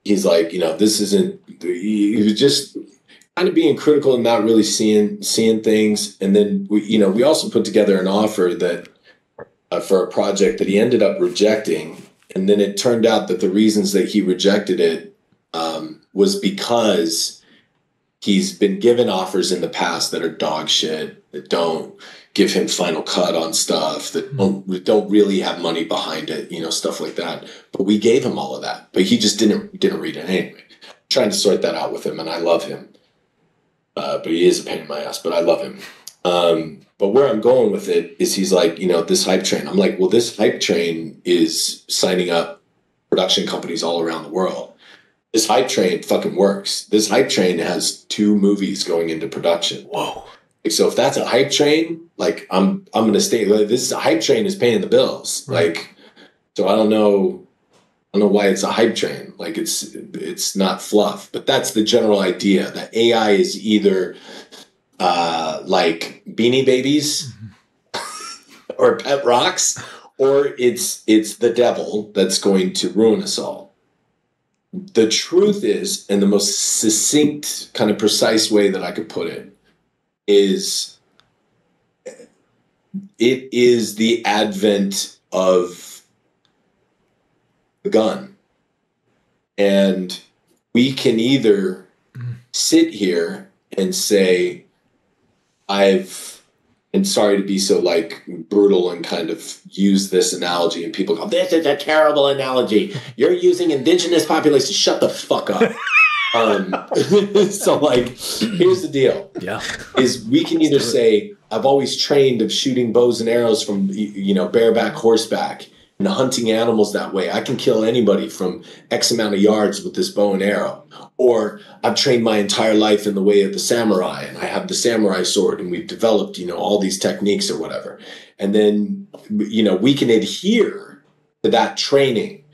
he's like, you know, this isn't, he was just kind of being critical and not really seeing things. And then we also put together an offer that for a project that he ended up rejecting. And then it turned out that the reasons that he rejected it was because he's been given offers in the past that are dog shit, that don't give him final cut on stuff, that don't really have money behind it, you know, stuff like that. But we gave him all of that, but he just didn't read it anyway. I'm trying to sort that out with him, and I love him. But he is a pain in my ass, but I love him. But where I'm going with it is he's like, you know, this hype train. I'm like, well, this hype train is signing up production companies all around the world. This hype train fucking works. This hype train has 2 movies going into production. Whoa. So if that's a hype train, like I'm going to stay. This hype train is paying the bills. Right. Like, so I don't know why it's a hype train. Like it's not fluff, but that's the general idea that AI is either like Beanie Babies or pet rocks, or it's the devil that's going to ruin us all. The truth is, and the most succinct, kind of precise way that I could put it, is it is the advent of the gun. And we can either sit here and say, and sorry to be so like brutal and kind of use this analogy, and people go, this is a terrible analogy. You're using indigenous populations. Shut the fuck up. So like, here's the deal. Yeah. Is we can either say, I've always trained of shooting bows and arrows from, you know, bareback, horseback, and hunting animals that way. I can kill anybody from X amount of yards with this bow and arrow. Or I've trained my entire life in the way of the samurai, and I have the samurai sword, and we've developed, you know, all these techniques or whatever. And then, you know, we can adhere to that training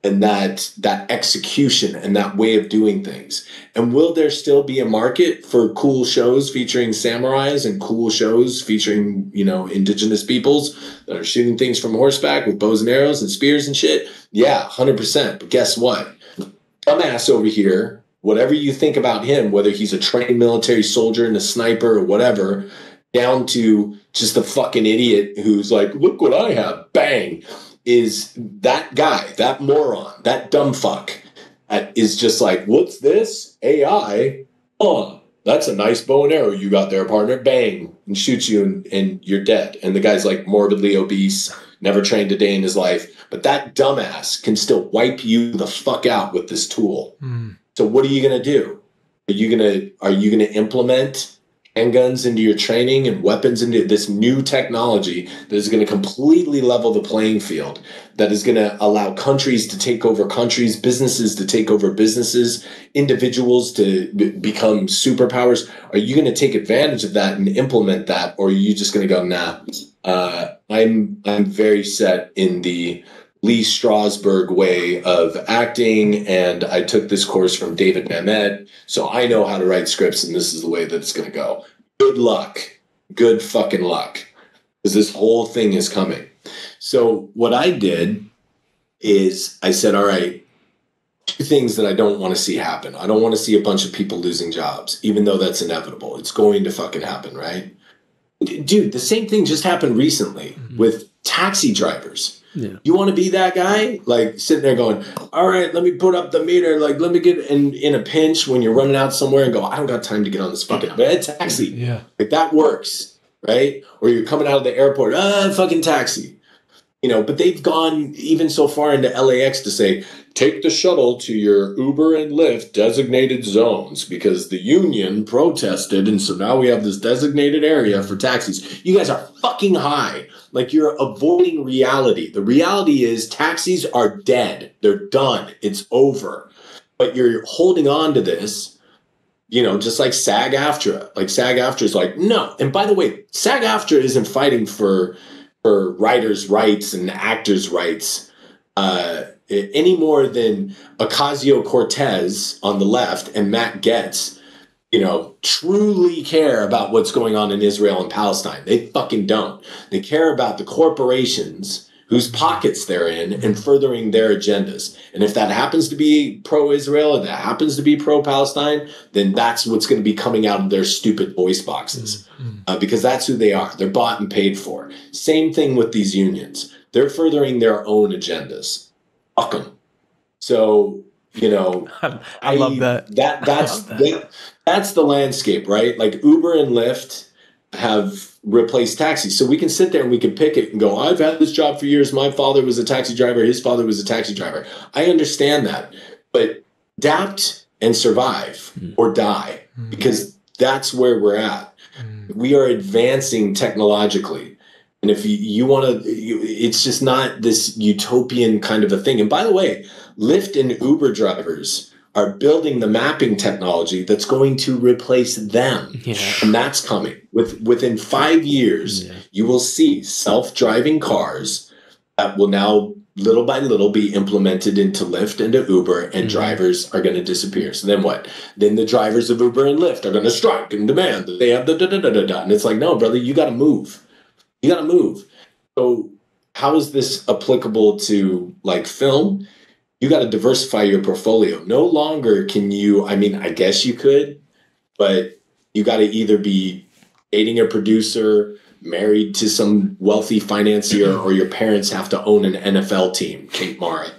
and that execution and that way of doing things. And will there still be a market for cool shows featuring samurais and cool shows featuring, you know, indigenous peoples that are shooting things from horseback with bows and arrows and spears and shit? Yeah, 100%. But guess what? Dumbass over here, whatever you think about him, whether he's a trained military soldier and a sniper or whatever, down to just a fucking idiot who's like, look what I have, bang, is that guy, that moron, that dumb fuck that is just like, what's this? AI? Oh, that's a nice bow and arrow you got there, partner. Bang, and shoots you and you're dead. And the guy's like morbidly obese, never trained a day in his life. But that dumbass can still wipe you the fuck out with this tool. So what are you going to do? Are you going to implement handguns into your training and weapons into this new technology that is going to completely level the playing field, that is going to allow countries to take over countries, businesses to take over businesses, individuals to become superpowers? Are you going to take advantage of that and implement that? Or are you just going to go, nah, I'm very set in the Lee Strasberg way of acting, and I took this course from David Mamet, so I know how to write scripts, and this is the way that it's going to go. Good luck. Good fucking luck. Because this whole thing is coming. So what I did is I said, all right, two things that I don't want to see happen. I don't want to see a bunch of people losing jobs, even though that's inevitable. It's going to fucking happen, right? Dude, the same thing just happened recently with taxi drivers. Yeah. You want to be that guy? Like sitting there going, all right, let me put up the meter. Like, let me get in a pinch when you're running out somewhere and go, I don't got time to get on this fucking taxi. Yeah. Like that works, right? Or you're coming out of the airport, fucking taxi. You know, but they've gone even so far into LAX to say, take the shuttle to your Uber and Lyft designated zones because the union protested. And so now we have this designated area for taxis. You guys are fucking high. Like you're avoiding reality. The reality is taxis are dead. They're done. It's over. But you're holding on to this, you know, just like SAG-AFTRA. Like SAG-AFTRA is like, no. And by the way, SAG-AFTRA isn't fighting for writers' rights and actors' rights any more than Ocasio-Cortez on the left and Matt Gaetz, you know, truly care about what's going on in Israel and Palestine. They fucking don't. They care about the corporations whose pockets they're in and furthering their agendas. And if that happens to be pro-Israel or that happens to be pro-Palestine, then that's what's going to be coming out of their stupid voice boxes. Because that's who they are. They're bought and paid for. Same thing with these unions. They're furthering their own agendas. Fuck them. So, you know, I love that. That's the landscape, right? Like Uber and Lyft have replaced taxis. So we can sit there and we can pick it and go, I've had this job for years. My father was a taxi driver. His father was a taxi driver. I understand that. But adapt and survive or die because that's where we're at. We are advancing technologically. And if you want to, it's just not this utopian kind of a thing. And by the way, Lyft and Uber drivers are building the mapping technology that's going to replace them. Yeah. And that's coming. Within 5 years, you will see self-driving cars that will now, little by little, be implemented into Lyft and to Uber, and drivers are going to disappear. So then what? Then the drivers of Uber and Lyft are going to strike and demand that they have the da-da-da-da-da. And it's like, no, brother, you got to move. You got to move. So how is this applicable to like film? You got to diversify your portfolio. No longer can you, I mean, I guess you could, but you got to either be dating a producer, married to some wealthy financier, or your parents have to own an NFL team, Kate Mara.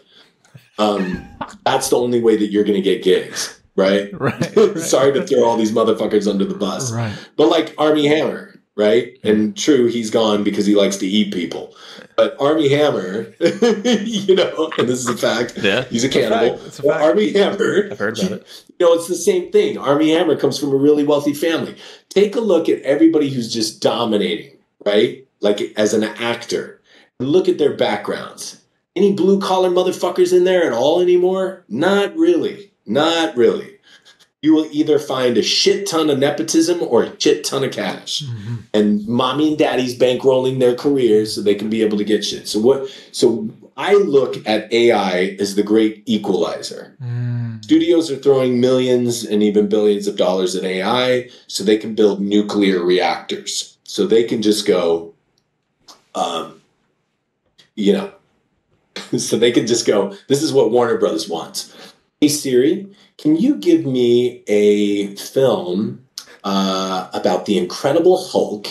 That's the only way that you're going to get gigs, right? Right. Sorry to throw all these motherfuckers under the bus. Right. But like Armie Hammer, right? And true, he's gone because he likes to eat people. But Armie Hammer, you know, and this is a fact. Yeah. He's a cannibal. It's a fact. Armie Hammer. I've heard about it. You know, it's the same thing. Armie Hammer comes from a really wealthy family. Take a look at everybody who's just dominating, right? Like as an actor. Look at their backgrounds. Any blue-collar motherfuckers in there at all anymore? Not really. Not really. You will either find a shit ton of nepotism or a shit ton of cash. And mommy and daddy's bankrolling their careers so they can be able to get shit. So I look at AI as the great equalizer. Studios are throwing millions and even billions of dollars at AI so they can build nuclear reactors. So they can just go, you know, so they can just go, this is what Warner Brothers wants. Hey, Siri, can you give me a film about the Incredible Hulk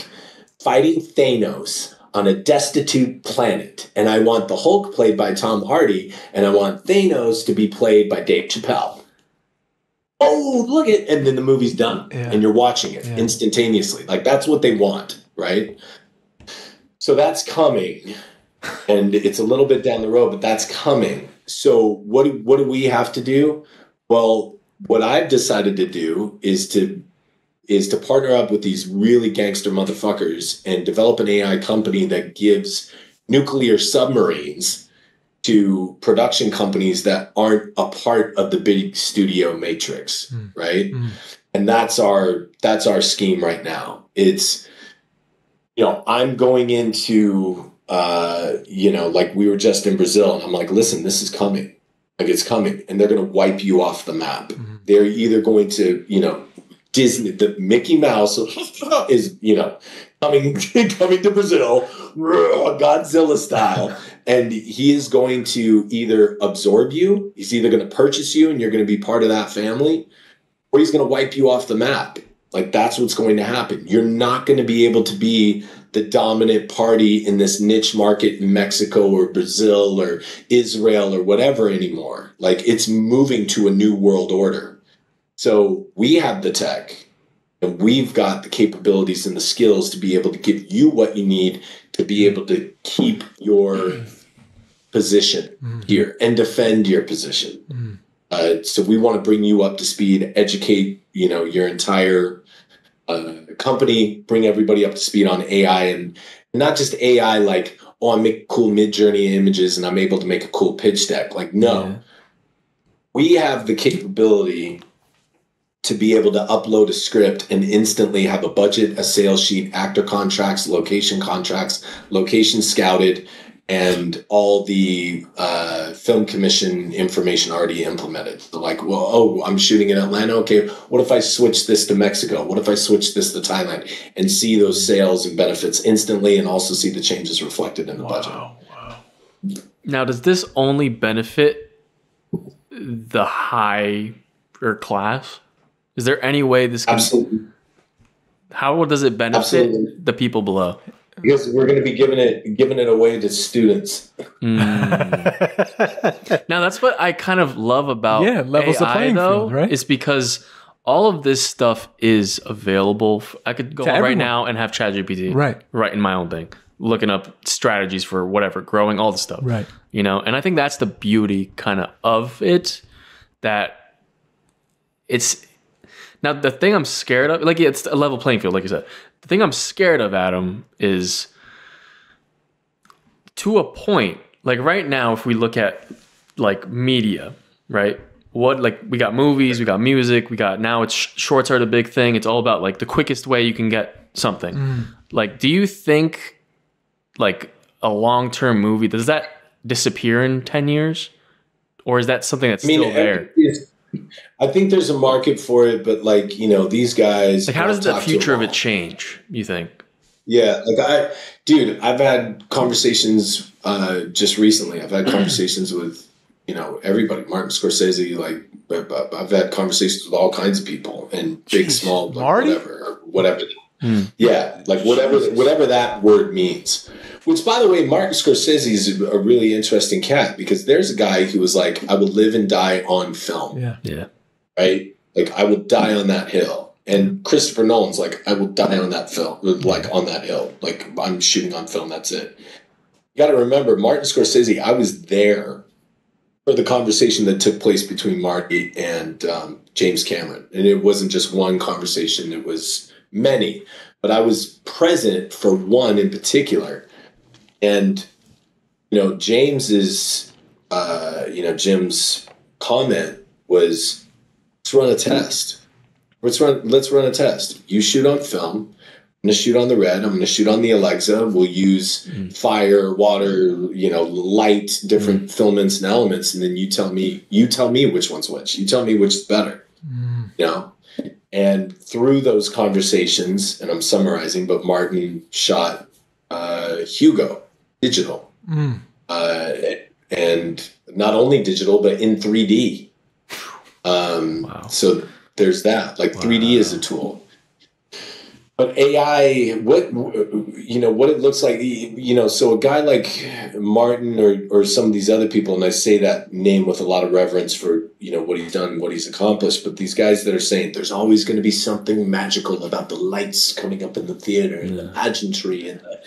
fighting Thanos on a destitute planet? And I want the Hulk played by Tom Hardy, and I want Thanos to be played by Dave Chappelle. Oh, look at, and then the movie's done, and you're watching it instantaneously. Like, that's what they want, right? So that's coming, and it's a little bit down the road, but that's coming. So what do we have to do? Well, what I've decided to do is to partner up with these really gangster motherfuckers and develop an AI company that gives nuclear submarines to production companies that aren't a part of the big studio matrix, right? And that's our scheme right now. It's, you know, I'm going into you know, like we were just in Brazil, and I'm like, listen, this is coming. Like, it's coming, and they're going to wipe you off the map. They're either going to, you know, Disney, the Mickey Mouse is, you know, coming to Brazil, Godzilla style, and he is going to either absorb you, he's either going to purchase you, and you're going to be part of that family, or he's going to wipe you off the map. Like, that's what's going to happen. You're not going to be able to be the dominant party in this niche market in Mexico or Brazil or Israel or whatever anymore. Like, it's moving to a new world order. So we have the tech, and we've got the capabilities and the skills to be able to give you what you need to be able to keep your position here and defend your position. So we want to bring you up to speed, educate, you know, your entire company, bring everybody up to speed on AI, and not just AI like, oh, I make cool mid-journey images and I'm able to make a cool pitch deck. Like, no, we have the capability to be able to upload a script and instantly have a budget, a sales sheet, actor contracts, location scouted, and all the film commission information already implemented. So like, well, oh, I'm shooting in Atlanta. Okay, what if I switch this to Mexico? What if I switch this to Thailand? And see those sales and benefits instantly, and also see the changes reflected in the budget. Wow. Now, does this only benefit the higher class? Is there any way this can... Absolutely. How does it benefit the people below? Because we're going to be giving it away to students. Now, that's what I kind of love about levels AI, the playing though, field, right? is because all of this stuff is available. I could go on right now and have ChatGPT right in my own thing, looking up strategies for whatever, growing, all the stuff. Right. You know, and I think that's the beauty kind of it, that it's... Now, the thing I'm scared of, like, it's a level playing field, like you said. The thing I'm scared of, Adam, is to a point, like right now, if we look at like media, right? What, like, we got movies, we got music, we got, now it's shorts are the big thing. It's all about like the quickest way you can get something. Like, do you think like a long-term movie, does that disappear in 10 years? Or is that something that's still there? I think there's a market for it, but like, you know, these guys... Like, how does the future of it change, you think? Yeah, like I've had conversations just recently. I've had conversations with, you know, everybody. Martin Scorsese, like, I've had conversations with all kinds of people, and big, small, like, whatever. Yeah, like whatever that word means. Which, by the way, Martin Scorsese is a really interesting cat, because there's a guy who was like, I will live and die on film. Yeah. Right? Like, I will die on that hill. And Christopher Nolan's like, I will die on that film, like on that hill. Like, I'm shooting on film, that's it. You got to remember, Martin Scorsese, I was there for the conversation that took place between Marty and James Cameron. And it wasn't just one conversation, it was many. But I was present for one in particular. And, you know, Jim's comment was, let's run a test. Let's run a test. You shoot on film. I'm going to shoot on the Red. I'm going to shoot on the Alexa. We'll use fire, water, you know, light, different filaments and elements. And then you tell me which one's which. You tell me which is better, you know? And through those conversations, and I'm summarizing, but Martin shot Hugo digital, and not only digital, but in 3D. Wow. So there's that. Like, 3D is a tool. But AI, what it looks like, you know, so a guy like Martin or some of these other people, and I say that name with a lot of reverence for, you know, what he's done, what he's accomplished, but these guys that are saying there's always going to be something magical about the lights coming up in the theater and the pageantry and the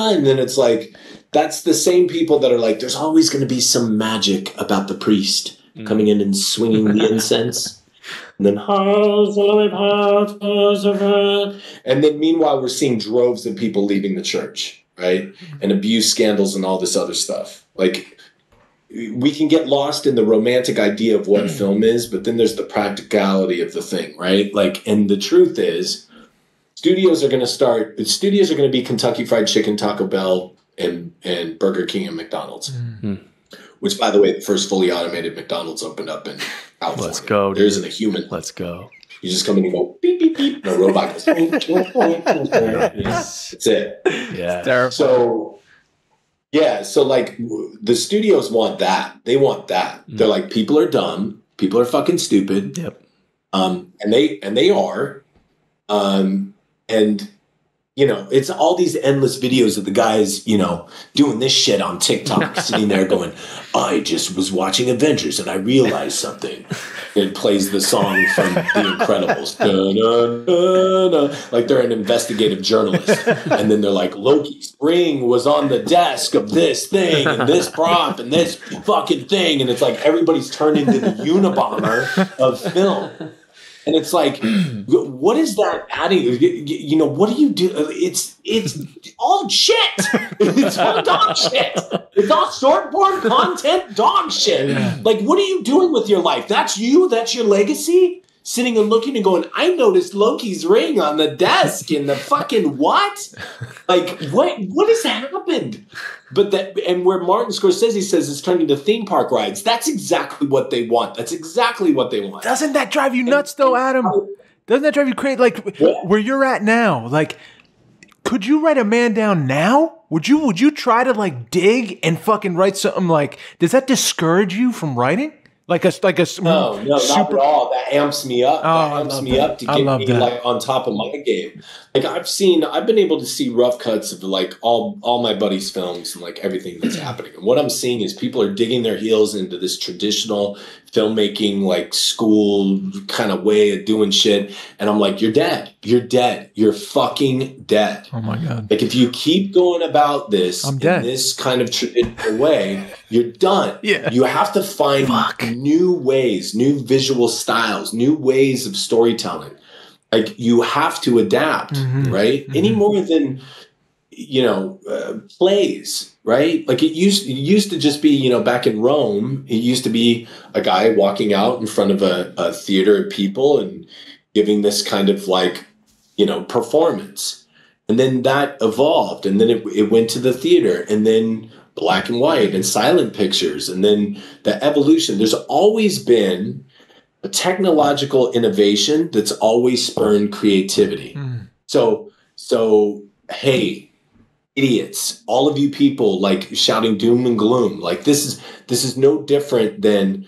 and then it's like, that's the same people that are like, there's always going to be some magic about the priest coming in and swinging the incense. And then, and then meanwhile, we're seeing droves of people leaving the church, right? And abuse scandals and all this other stuff. Like, we can get lost in the romantic idea of what film is, but then there's the practicality of the thing, right? Like, and the truth is, studios are going to be Kentucky Fried Chicken, Taco Bell, and Burger King and McDonald's. Which, by the way, the first fully automated McDonald's opened up in California. Let's go. There isn't a human. Let's go. You just come in and go beep beep beep, and a robot goes. That's it. Yeah. So like the studios want that. They want that. They're like, people are dumb. People are fucking stupid. Yep. And they are. And you know, it's all these endless videos of the guys, you know, doing this shit on TikTok, sitting there going, I just was watching Avengers and I realized something. It plays the song from The Incredibles. Like they're an investigative journalist. And then they're like, Loki's ring was on the desk of this thing and this prop and this fucking thing. And it's like everybody's turned into the Unabomber of film. And it's like, what is that adding? You know, what do you do? It's all shit. It's all dog shit. It's all short form content dog shit. Yeah. Like, what are you doing with your life? That's you? That's your legacy? Sitting and looking and going, I noticed Loki's ring on the desk in the fucking what? Like, what has happened? But and where Martin Scorsese says it's turned into theme park rides, that's exactly what they want. That's exactly what they want. Doesn't that drive you nuts though, Adam? Doesn't that drive you crazy? Like where you're at now, like, could you write a man down now? Would you try to like dig and fucking write something like, does that discourage you from writing? No, not at all. That amps me up. That amps me up to get me like on top of my game. Like I've been able to see rough cuts of like all my buddies' films and like everything that's happening. And what I'm seeing is people are digging their heels into this traditional filmmaking, like school kind of way of doing shit. And I'm like, you're dead. You're dead. You're fucking dead. Oh my God. Like if you keep going about this in this kind of traditional way, you're done. Yeah. You have to find new ways, new visual styles, new ways of storytelling. Like you have to adapt, right? Any more than, you know, plays, right? Like it used to just be, you know, back in Rome, it used to be a guy walking out in front of a theater of people and giving this kind of like, you know, performance. And then that evolved, and then it went to the theater, and then black and white and silent pictures, and then the evolution. There's always been a technological innovation that's always spurned creativity. So hey, idiots, all of you people like shouting doom and gloom, like this is no different than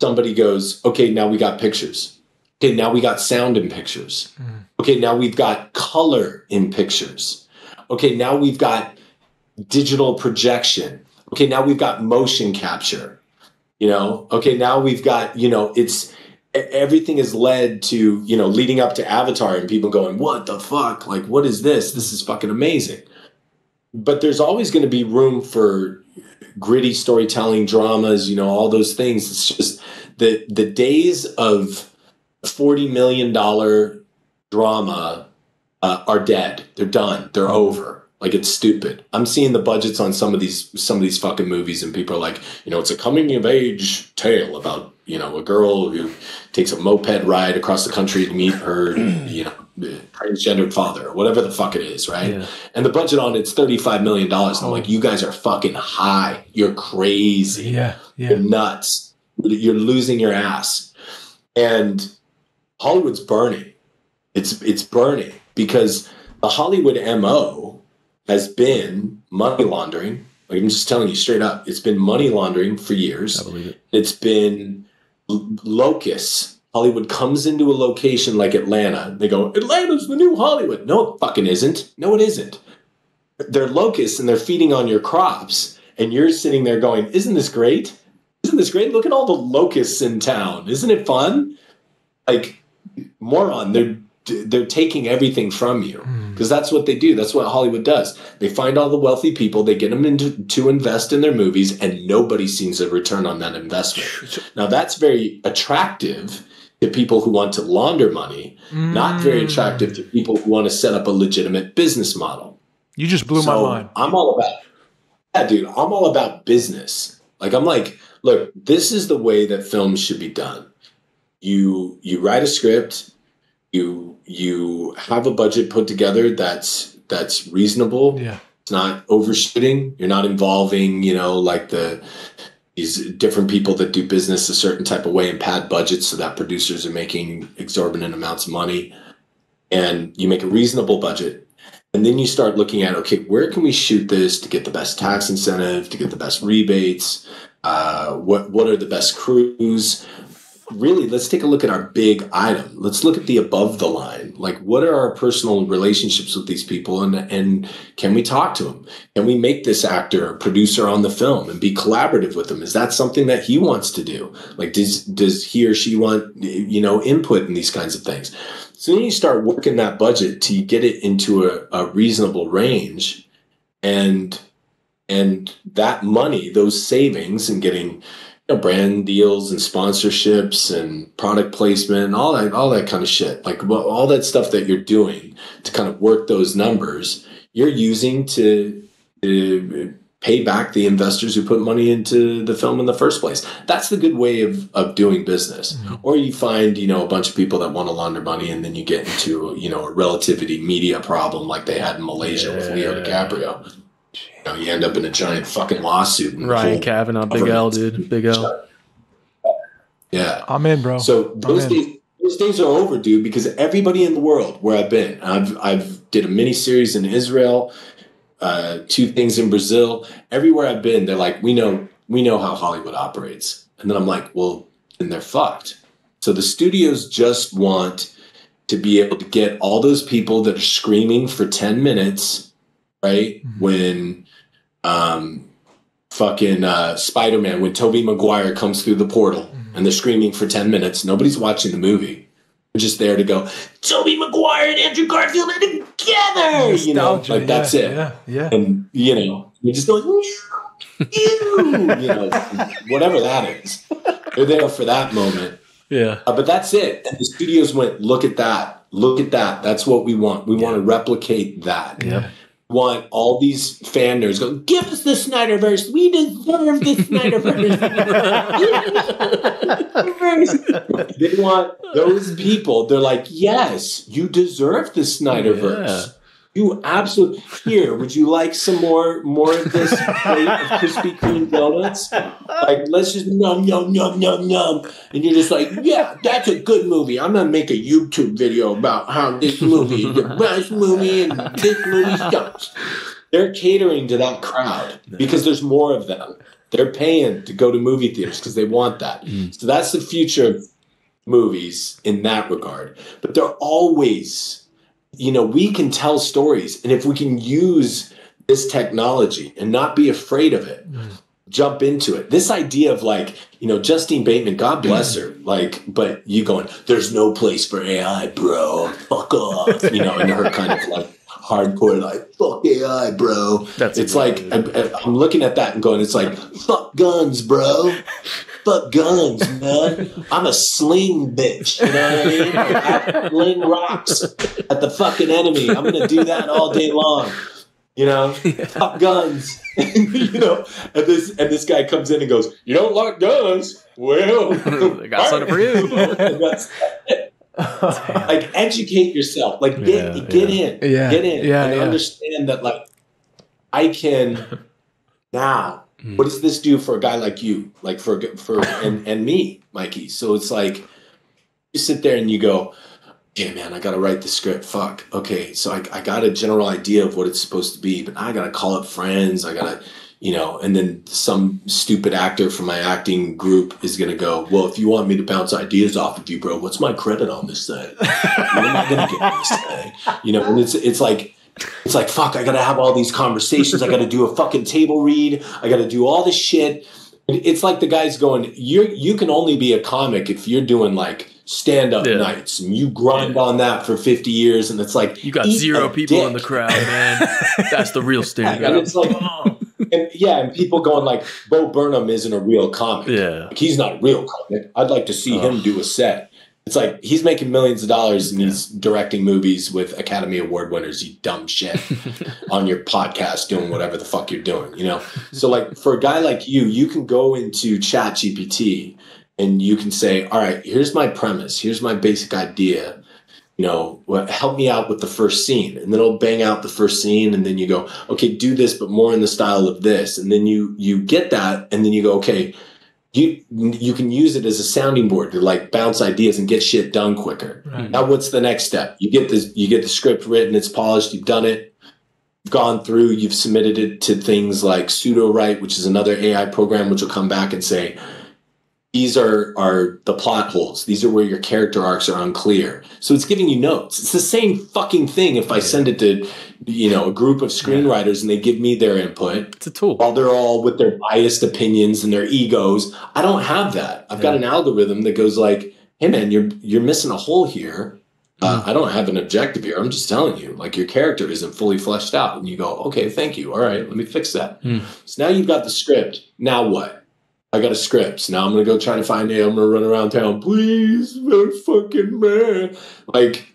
somebody goes, okay, now we got pictures. Okay, now we got sound in pictures. Okay, now we've got color in pictures. Okay, now we've got digital projection. Okay, now we've got motion capture. You know, okay, now we've got, you know, everything is led to, you know, leading up to Avatar and people going, what the fuck? Like, what is this? This is fucking amazing. But there's always going to be room for gritty storytelling, dramas, you know, all those things. It's just the days of $40 million drama are dead. They're done. They're over. Like, it's stupid. I'm seeing the budgets on some of these fucking movies, and people are like, you know, it's a coming of age tale about, you know, a girl who takes a moped ride across the country to meet her, you know, transgendered father, or whatever the fuck it is, right? Yeah. And the budget on it's $35 million. And I'm like, you guys are fucking high. You're crazy. Yeah. You're nuts. You're losing your ass. And Hollywood's burning. It's burning because the Hollywood MO has been money laundering. Like, I'm just telling you straight up, it's been money laundering for years. I believe it. It's been locusts. Hollywood comes into a location like Atlanta. They go, Atlanta's the new Hollywood. No, it fucking isn't. No, it isn't. They're locusts and they're feeding on your crops. And you're sitting there going, isn't this great? Isn't this great? Look at all the locusts in town. Isn't it fun? Like, moron, they're taking everything from you because that's what they do. That's what Hollywood does. They find all the wealthy people, they get them to invest in their movies, and nobody sees a return on that investment. Now, that's very attractive to people who want to launder money, not very attractive to people who want to set up a legitimate business model. You just blew my mind. I'm all about business. Like, I'm like, look, this is the way that films should be done. You write a script, you you have a budget put together that's reasonable. Yeah. It's not overshooting. You're not involving, like these different people that do business a certain type of way and pad budgets so that producers are making exorbitant amounts of money. And you make a reasonable budget. And then you start looking at, okay, where can we shoot this to get the best tax incentive, to get the best rebates? What are the best crews? Really, let's take a look at our big item. Let's look at the above the line. Like, what are our personal relationships with these people? And can we talk to them? Can we make this actor a producer on the film and be collaborative with them? Is that something that he wants to do? Like, does he or she want, input in these kinds of things? So then you start working that budget to get it into a reasonable range, and that money, those savings, and getting brand deals and sponsorships and product placement and all that kind of shit, like all that stuff that you're doing to kind of work those numbers, you're using to pay back the investors who put money into the film in the first place. That's the good way of doing business. Mm-hmm. Or you find, a bunch of people that want to launder money, and then you get into, a relativity media problem like they had in Malaysia with Leo DiCaprio. You end up in a giant fucking lawsuit. Ryan Kavanaugh, big L, dude. Big L. Yeah. I'm in, bro. So those days are over, dude, because everybody in the world where I've been, I've did a mini series in Israel, 2 things in Brazil. Everywhere I've been, they're like, we know how Hollywood operates. And then I'm like, well, then they're fucked. So the studios just want to be able to get all those people that are screaming for 10 minutes, right? Mm-hmm. When Spider-Man, when Tobey Maguire comes through the portal, mm-hmm. and they're screaming for 10 minutes, nobody's watching the movie. They're just there to go, Tobey Maguire and Andrew Garfield are together, that's it. Yeah. And, you're just going, whatever that is. They're there for that moment. Yeah. But that's it. And the studios went, look at that. That's what we want. We want to replicate that. Yeah. Want all these fan nerds go, give us the Snyderverse. We deserve the Snyderverse. They want those people. They're like, yes, you deserve the Snyderverse. Yeah. You absolutely. Here, would you like some more of this plate of Krispy Kreme donuts? Like, let's just nom. And you're just like, yeah, that's a good movie. I'm gonna make a YouTube video about how this movie is the best movie and this movie sucks. They're catering to that crowd because there's more of them. They're paying to go to movie theaters because they want that. So that's the future of movies in that regard. But they're always, we can tell stories. And if we can use this technology and not be afraid of it, jump into it. This idea of Justine Bateman, God bless her, but you going, there's no place for AI, bro. Fuck off. And her kind of hardcore, fuck AI, bro. It's like, I'm looking at that and going, it's like, fuck guns, bro. Fuck guns, man. I'm a sling bitch. You know what I mean? I fling rocks at the fucking enemy. I'm going to do that all day long. Fuck guns. And this guy comes in and goes, you don't like guns? Well, I got something for you. Educate yourself. Get in. And understand that, I can now. What does this do for a guy like you, and me, Mikey? So it's like you sit there and you go, "Yeah, man, I got to write the script. Fuck. Okay, so I got a general idea of what it's supposed to be, but I got to call up friends. I got to, and then some stupid actor from my acting group is gonna go, well, if you want me to bounce ideas off of you, bro, what's my credit on this thing? You're not gonna get this thing, And it's like, fuck, I got to have all these conversations. I got to do a fucking table read. I got to do all this shit. It's like the guy's going, you can only be a comic if you're doing stand-up nights and you grind on that for 50 years. And it's like, you got 0 people in the crowd, man. That's the real stand-up. And it's like, and people going Bo Burnham isn't a real comic. Yeah. He's not a real comic. I'd like to see him do a set. It's like he's making millions of dollars and he's directing movies with Academy Award winners, you dumb shit, on your podcast doing whatever the fuck you're doing, So for a guy like you can go into ChatGPT and you can say, all right, here's my premise. Here's my basic idea. help me out with the first scene. And then it'll bang out the first scene. And then you go, okay, do this, but more in the style of this. And then you get that. And then you go, okay, you can use it as a sounding board to like bounce ideas and get shit done quicker. Right. Now, what's the next step? You get the script written, it's polished, you've done it, you've gone through, you've submitted it to things like Pseudo-Write, which is another AI program, which will come back and say, these are the plot holes. These are where your character arcs are unclear. So it's giving you notes. It's the same fucking thing if I send it to, a group of screenwriters and they give me their input. It's a tool. While they're all with their biased opinions and their egos. I don't have that. I've got an algorithm that goes like, hey man, you're missing a hole here. I don't have an objective here. I'm just telling you, like your character isn't fully fleshed out. And you go, okay, thank you. All right, let me fix that. So now you've got the script. Now what? I got a script. So now I'm going to go try to find it. I'm going to run around town. Please, fucking man. Like,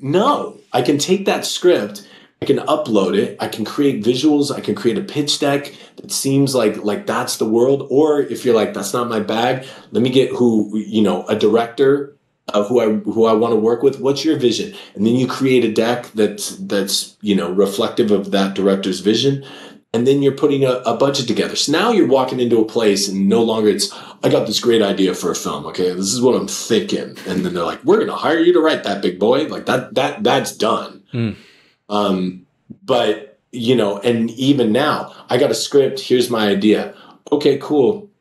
no. I can take that script. I can upload it. I can create visuals. I can create a pitch deck that seems like that's the world. Or if you're like, that's not my bag, let me get a director who I want to work with. What's your vision? And then you create a deck that's reflective of that director's vision. And then you're putting a budget together. So now you're walking into a place and no longer it's, I got this great idea for a film. Okay, this is what I'm thinking. And then they're like, we're going to hire you to write that, big boy. Like that's done. But, and even now I got a script. Here's my idea. Okay, cool.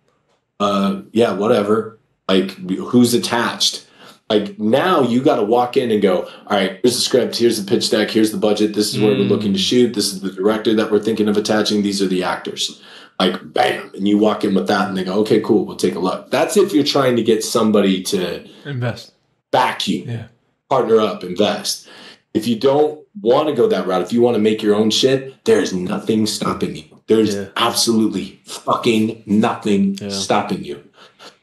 Yeah, whatever. Like who's attached? Like now you got to walk in and go, all right, here's the script, here's the pitch deck, here's the budget, this is where we're looking to shoot, this is the director that we're thinking of attaching, these are the actors. Like, bam, and you walk in with that and they go, okay, cool, we'll take a look. That's if you're trying to get somebody to invest, back you, partner up, invest. If you don't want to go that route, if you want to make your own shit, there's nothing stopping you. There's absolutely fucking nothing stopping you.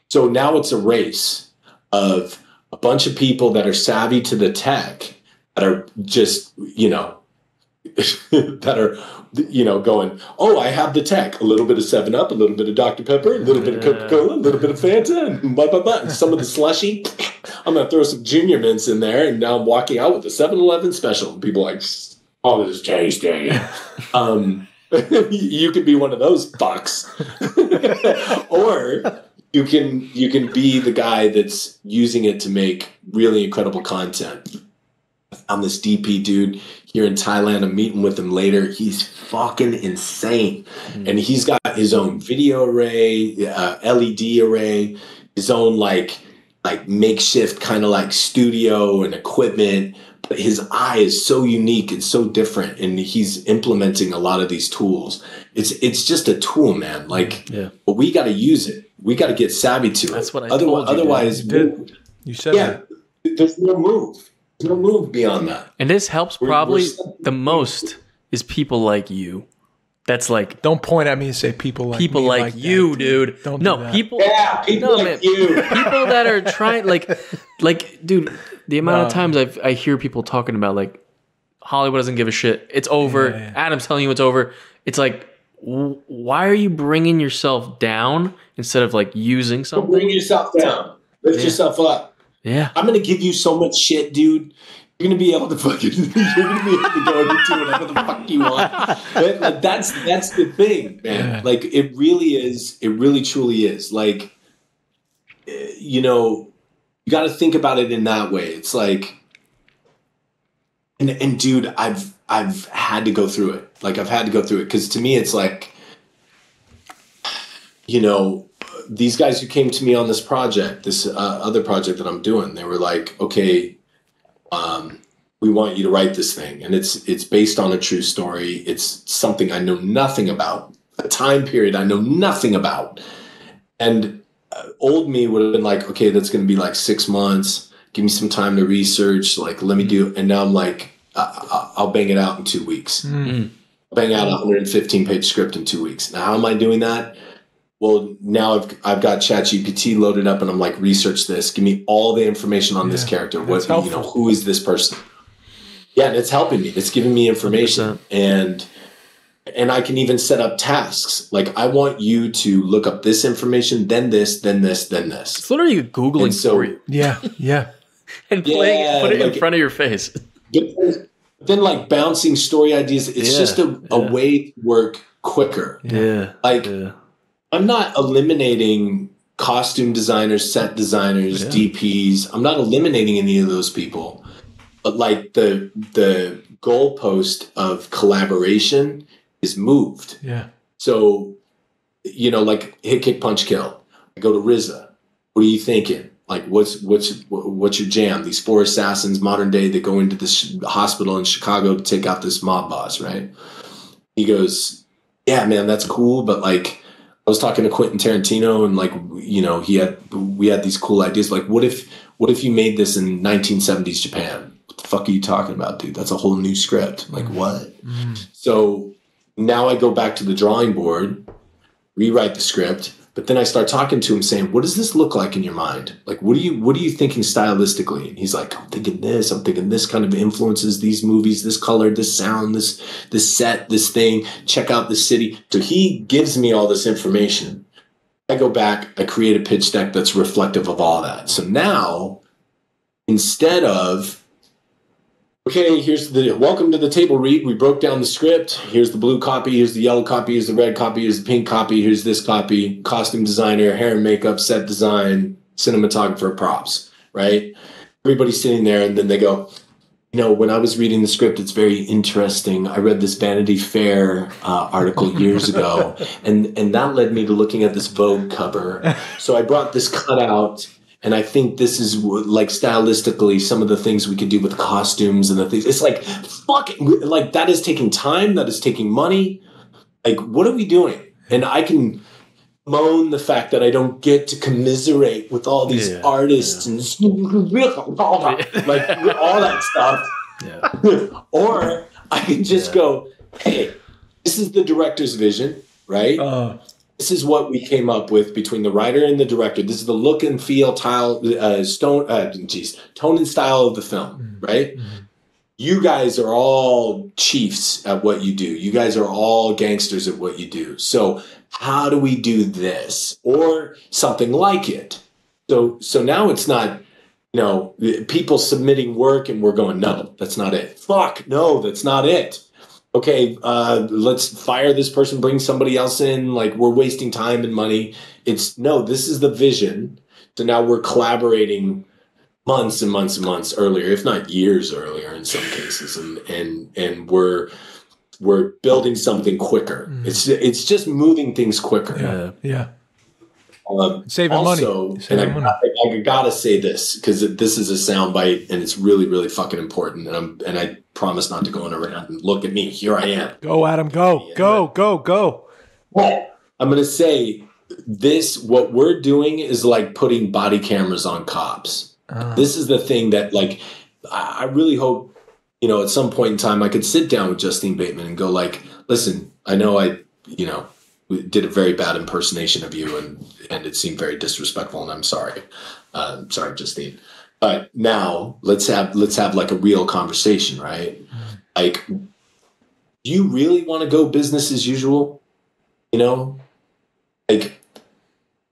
So now it's a race of a bunch of people that are savvy to the tech that are just, that are, going, oh, I have the tech, a little bit of 7-Up, a little bit of Dr. Pepper, a little bit of Coca-Cola, a little bit of Fanta, and blah, blah, blah. And some of the slushy, I'm going to throw some Junior Mints in there, and now I'm walking out with a 7-Eleven special. And people are like, oh, this is tasty. You could be one of those fucks. Or you can be the guy that's using it to make really incredible content. I'm this DP dude here in Thailand. I'm meeting with him later. He's fucking insane. And he's got his own video array, LED array, his own like makeshift kind of like studio and equipment. But his eye is so unique and so different, and he's implementing a lot of these tools. It's just a tool, man. But we got to use it. We got to get savvy to it. That's what I told you. Otherwise, you said that. There's no move. There's no move beyond that. And this helps probably the most is people like you. That's like, don't point at me and say people like people me like you, that, dude. Don't no do that. people. Yeah, people like you. People that are trying, like, dude. The amount of times I hear people talking about like Hollywood doesn't give a shit. It's over. Yeah. Adam's telling you it's over. It's like, why are you bringing yourself down instead of like using something? Bring yourself down. Lift yourself up. Yeah. I'm gonna give you so much shit, dude. You're gonna be able to fucking. You're gonna be able to go and do whatever the fuck you want. Like that's the thing, man. Yeah. Like it really is. It really truly is. Like, you got to think about it in that way. It's like, and dude, I've had to go through it. Like I've had to go through it because to me, it's like, these guys who came to me on this project, this other project that I'm doing, they were like, okay. We want you to write this thing, and it's based on a true story. It's something I know nothing about, a time period I know nothing about. And old me would have been like, okay, that's going to be like 6 months. Give me some time to research. Like, let me do. And now I'm like, I'll bang it out in 2 weeks. I'll bang out a 115-page script in 2 weeks. Now, how am I doing that? Well, now I've got ChatGPT loaded up, and I'm like, research this. Give me all the information on this character. What who is this person? Yeah, and it's helping me. It's giving me information, 100%. and I can even set up tasks. Like, I want you to look up this information, then this, then this, then this. It's literally Googling for you. Yeah, yeah. and playing it, put it in front of your face. But then like bouncing story ideas, it's just a way to work quicker. Yeah. Like I'm not eliminating costume designers, set designers, DPs. I'm not eliminating any of those people. But like the goalpost of collaboration is moved. Yeah. So, you know, like hit, kick, punch, kill. I go to RZA. What are you thinking? Like, what's your jam? These four assassins, modern day, that go into this hospital in Chicago to take out this mob boss, right? He goes, yeah, man, that's cool. But like, I was talking to Quentin Tarantino, and like, you know, we had these cool ideas. Like, what if you made this in 1970s Japan? What the fuck are you talking about, dude? That's a whole new script. Like, what? So now I go back to the drawing board, rewrite the script. But then I start talking to him saying, what does this look like in your mind? Like, what are you thinking stylistically? And he's like, I'm thinking this kind of influences these movies, this color, this sound, this set, this thing, check out the city. So he gives me all this information. I go back, I create a pitch deck that's reflective of all that. So now, instead of, okay, here's the welcome to the table read. We broke down the script. Here's the blue copy. Here's the yellow copy. Here's the red copy. Here's the pink copy. Here's this copy. Costume designer, hair and makeup, set design, cinematographer, props, right? Everybody's sitting there, and then they go, you know, when I was reading the script, it's very interesting. I read this Vanity Fair article years ago, and that led me to looking at this Vogue cover. So I brought this cutout. And I think this is like stylistically some of the things we could do with costumes and the things. It's like, fucking, like that is taking time. That is taking money. Like, what are we doing? And I can moan the fact that I don't get to commiserate with all these artists and like all that stuff. Yeah. Or I can just go, hey, this is the director's vision, right? This is what we came up with between the writer and the director. This is the look and feel, tone and style of the film, right? Mm-hmm. You guys are all chiefs at what you do. You guys are all gangsters at what you do. So how do we do this or something like it? So now it's not, you know, people submitting work and we're going, no, that's not it. Fuck, no, that's not it. Okay, let's fire this person, bring somebody else in. Like, we're wasting time and money. It's no, this is the vision. So now we're collaborating months and months and months earlier, if not years earlier in some cases, and we're building something quicker. It's just moving things quicker. Yeah. Saving money. I gotta say this because this is a soundbite and it's really, really fucking important. And I promise not to go on around and look at me. Here I am. Go, Adam. Go. Well, I'm gonna say this. What we're doing is like putting body cameras on cops. This is the thing that, like, I really hope, you know, at some point in time I could sit down with Justine Bateman and go, like, listen, I know we did a very bad impersonation of you, and it seemed very disrespectful, and I'm sorry. Sorry, Justine. But now let's have like a real conversation, right? Like, do you really want to go business as usual? You know, like,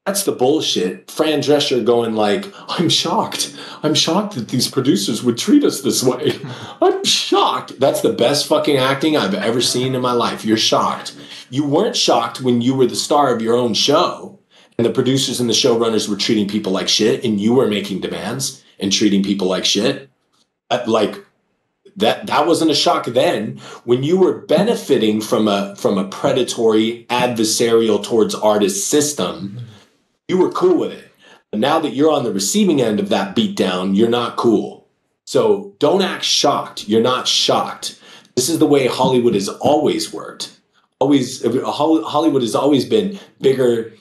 that's the bullshit. Fran Drescher going like, I'm shocked that these producers would treat us this way. I'm shocked. That's the best fucking acting I've ever seen in my life. You're shocked. You weren't shocked when you were the star of your own show and the producers and the showrunners were treating people like shit and you were making demands and treating people like shit. Like, that wasn't a shock then. When you were benefiting from a predatory, adversarial towards artists system, you were cool with it. But now that you're on the receiving end of that beatdown, you're not cool. So don't act shocked. You're not shocked. This is the way Hollywood has always worked. Hollywood has always been bigger,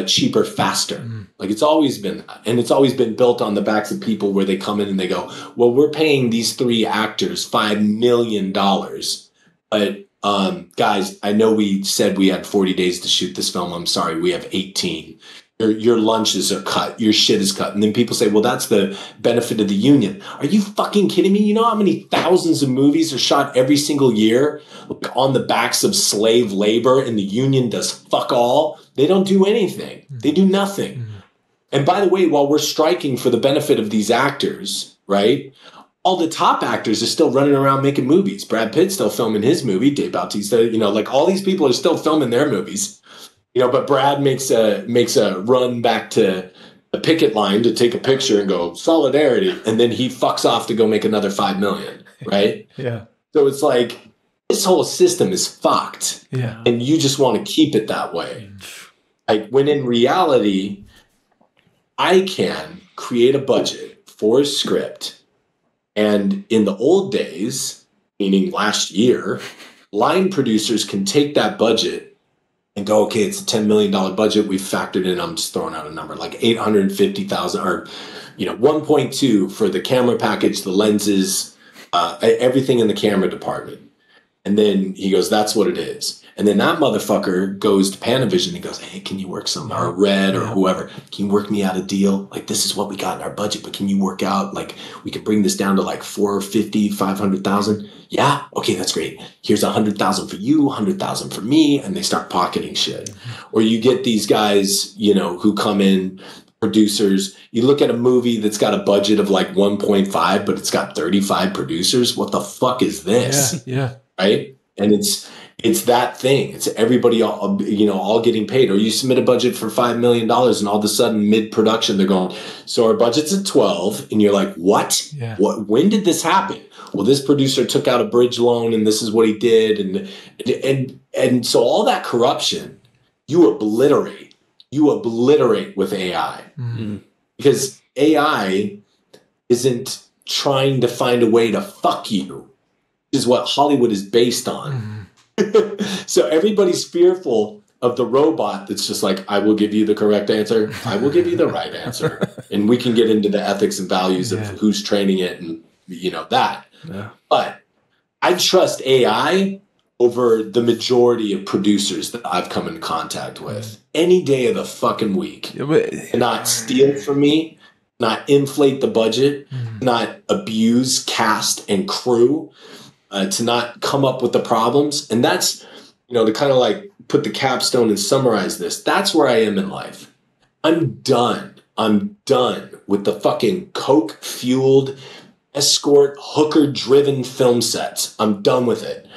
cheaper, faster. Like, it's always been that. And it's always been built on the backs of people where they come in and they go, well, we're paying these 3 actors $5 million. But guys, I know we said we had 40 days to shoot this film. I'm sorry, we have 18. Your lunches are cut. Your shit is cut. And then people say, well, that's the benefit of the union. Are you fucking kidding me? You know how many thousands of movies are shot every single year on the backs of slave labor, and the union does fuck all? They don't do anything. They do nothing. And by the way, while we're striking for the benefit of these actors, right? All the top actors are still running around making movies. Brad Pitt's still filming his movie. Dave Bautista, like all these people are still filming their movies. But Brad makes a run back to the picket line to take a picture and go solidarity, and then he fucks off to go make another $5 million, right? Yeah. So it's like this whole system is fucked, yeah, and you just want to keep it that way. Like when in reality, I can create a budget for a script, and in the old days, meaning last year, line producers can take that budget and go, okay, it's a $10 million budget. We've factored in, I'm just throwing out a number, like 850,000 or, 1.2 for the camera package, the lenses, everything in the camera department. And then he goes, that's what it is. And then that motherfucker goes to Panavision and goes, hey, can you work some, or Red or whoever, can you work me out a deal? Like, this is what we got in our budget, but can you work out, like, we can bring this down to like 450, 500,000. Yeah. Okay. That's great. Here's 100,000 for you, 100,000 for me. And they start pocketing shit. Or you get these guys, who come in, producers. You look at a movie that's got a budget of like 1.5, but it's got 35 producers. What the fuck is this? Yeah. Right. And it's that thing. It's everybody all getting paid. Or you submit a budget for $5 million and all of a sudden mid-production they're going, so our budget's at 12, and you're like, what? Yeah. What? When did this happen? Well, this producer took out a bridge loan and this is what he did, and so all that corruption you obliterate with AI. Mm-hmm. Because AI isn't trying to find a way to fuck you, which is what Hollywood is based on. Mm-hmm. So everybody's fearful of the robot that's just like, I will give you the correct answer. I will give you the right answer. And we can get into the ethics and values of who's training it and that. Yeah. But I trust AI over the majority of producers that I've come in contact with any day of the fucking week. And not steal from me, not inflate the budget, not abuse cast and crew. To not come up with the problems. And that's, to kind of like put the capstone and summarize this. That's where I am in life. I'm done. I'm done with the fucking coke-fueled, escort, hooker-driven film sets. I'm done with it.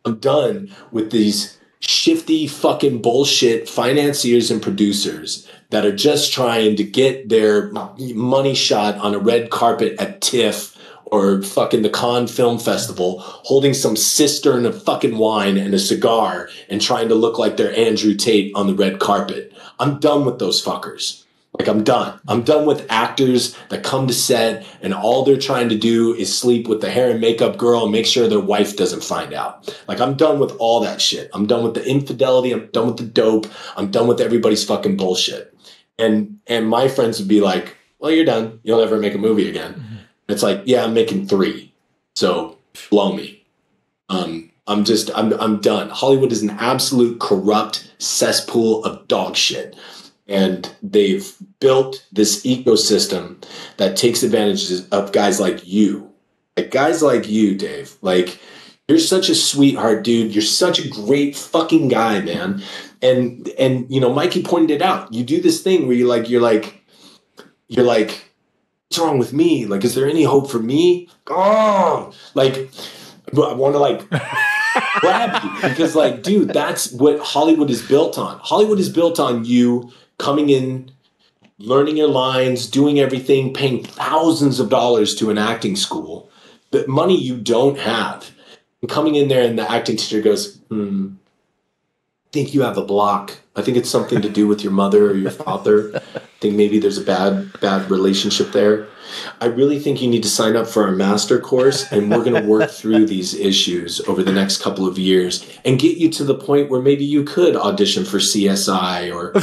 I'm done with these shifty fucking bullshit financiers and producers that are just trying to get their money shot on a red carpet at TIFF or fucking the Cannes Film Festival, holding some cistern of fucking wine and a cigar and trying to look like they're Andrew Tate on the red carpet. I'm done with those fuckers. Like, I'm done. I'm done with actors that come to set and all they're trying to do is sleep with the hair and makeup girl and make sure their wife doesn't find out. Like, I'm done with all that shit. I'm done with the infidelity. I'm done with the dope. I'm done with everybody's fucking bullshit. And my friends would be like, well, you're done. You'll never make a movie again. Mm-hmm. It's like, yeah, I'm making 3. So blow me. I'm done. Hollywood is an absolute corrupt cesspool of dog shit. And they've built this ecosystem that takes advantage of guys like you. Like guys like you, Dave. Like, you're such a sweetheart, dude. You're such a great fucking guy, man. And Mikey pointed it out. You do this thing where you're like, what's wrong with me? Like, is there any hope for me? Oh, like, I want to like grab you because, like, dude, that's what Hollywood is built on. Hollywood is built on you coming in, learning your lines, doing everything, paying thousands of dollars to an acting school, the money you don't have, and coming in there and the acting teacher goes, I think you have a block. I think it's something to do with your mother or your father. I think maybe there's a bad relationship there. I really think you need to sign up for our master course, and we're going to work through these issues over the next couple of years and get you to the point where maybe you could audition for CSI or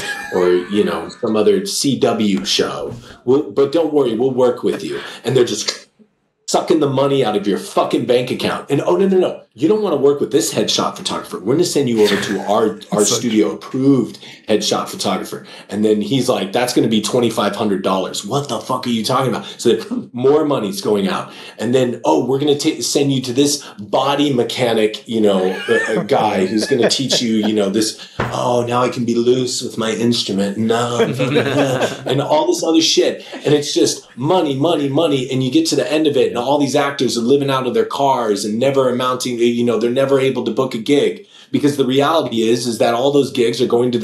some other CW show. But don't worry, we'll work with you. And they're just sucking the money out of your fucking bank account. And oh, no. you don't want to work with this headshot photographer. We're going to send you over to our studio approved headshot photographer. And then he's like, that's going to be $2,500. What the fuck are you talking about? So more money's going out. And then, we're going to send you to this body mechanic, a guy who's going to teach you, this, now I can be loose with my instrument. No, and all this other shit. And it's just money, money, money. And you get to the end of it and all these actors are living out of their cars and never amounting, they're never able to book a gig, because the reality is that all those gigs are going to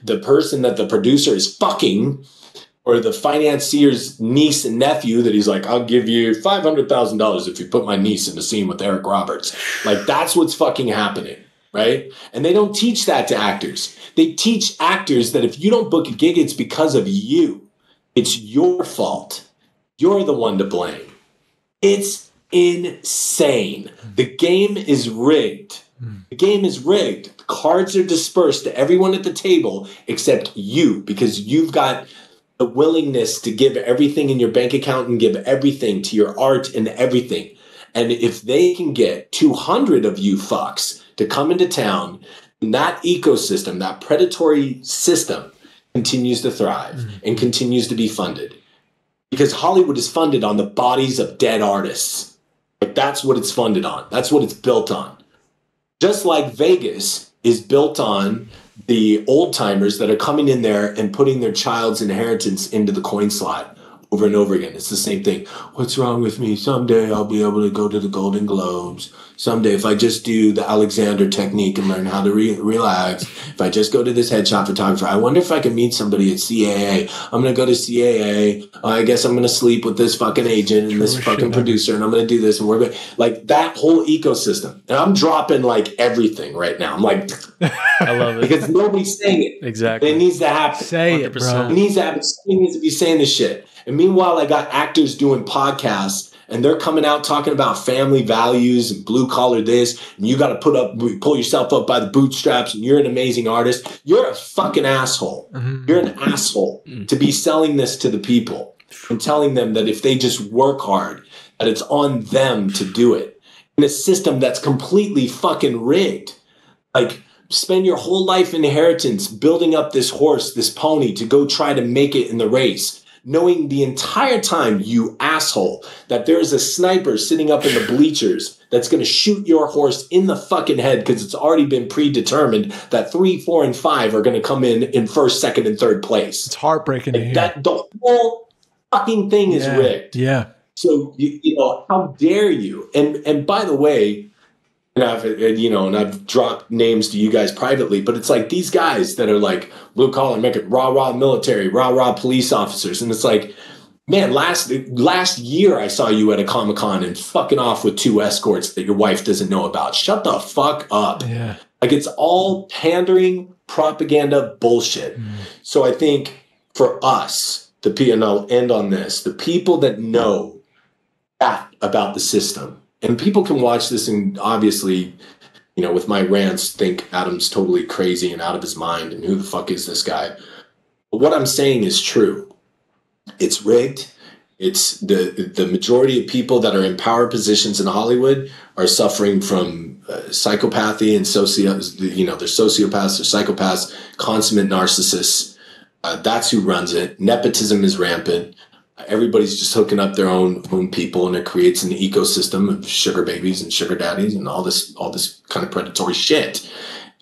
the person that the producer is fucking, or the financier's niece and nephew that he's like, I'll give you $500,000 if you put my niece in a scene with Eric Roberts. Like, that's what's fucking happening, right? And they don't teach that to actors. They teach actors that if you don't book a gig, it's because of you. It's your fault. You're the one to blame. It's insane. The game is rigged. The game is rigged. The cards are dispersed to everyone at the table except you, because you've got the willingness to give everything in your bank account and give everything to your art and everything. And if they can get 200 of you fucks to come into town, that ecosystem, that predatory system continues to thrive and continues to be funded. Because Hollywood is funded on the bodies of dead artists. Like, that's what it's funded on. That's what it's built on. Just like Vegas is built on the old timers that are coming in there and putting their child's inheritance into the coin slot over and over again. It's the same thing. What's wrong with me? Someday I'll be able to go to the Golden Globes. Someday, if I just do the Alexander technique and learn how to relax, if I just go to this headshot photographer, I wonder if I can meet somebody at CAA. I'm going to go to CAA. I guess I'm going to sleep with this fucking agent and this fucking producer, and I'm going to do this. And we're going like that whole ecosystem. And I'm dropping like everything right now. I'm like, I love it. Because nobody's saying it. Exactly. It needs to happen. Say it, bro. It needs to happen. Somebody needs to be saying this shit. And meanwhile, I got actors doing podcasts, and they're coming out talking about family values and blue collar this, and you got to pull yourself up by the bootstraps, and you're an amazing artist. You're a fucking asshole. You're an asshole to be selling this to the people and telling them that if they just work hard, that it's on them to do it in a system that's completely fucking rigged. Like, spend your whole life inheritance building up this horse, this pony, to go try to make it in the race, knowing the entire time, you asshole, that there's a sniper sitting up in the bleachers that's going to shoot your horse in the fucking head because it's already been predetermined that 3, 4, and 5 are going to come in first, second, and third place. It's heartbreaking to hear. That the whole fucking thing is rigged. Yeah. So, how dare you? And by the way, and I've dropped names to you guys privately, but it's like these guys that are like blue collar, make it rah military, rah police officers, and it's like, man, last year I saw you at a Comic-Con and fucking off with 2 escorts that your wife doesn't know about. Shut the fuck up. Yeah. Like, it's all pandering, propaganda bullshit. So I think for us, and I'll end on this, the people that know that about the system, and people can watch this and obviously, with my rants, think Adam's totally crazy and out of his mind and who the fuck is this guy? But what I'm saying is true. It's rigged. It's the majority of people that are in power positions in Hollywood are suffering from psychopathy and they're sociopaths, they're psychopaths, consummate narcissists. That's who runs it. Nepotism is rampant. Everybody's just hooking up their own people, and it creates an ecosystem of sugar babies and sugar daddies and all this kind of predatory shit.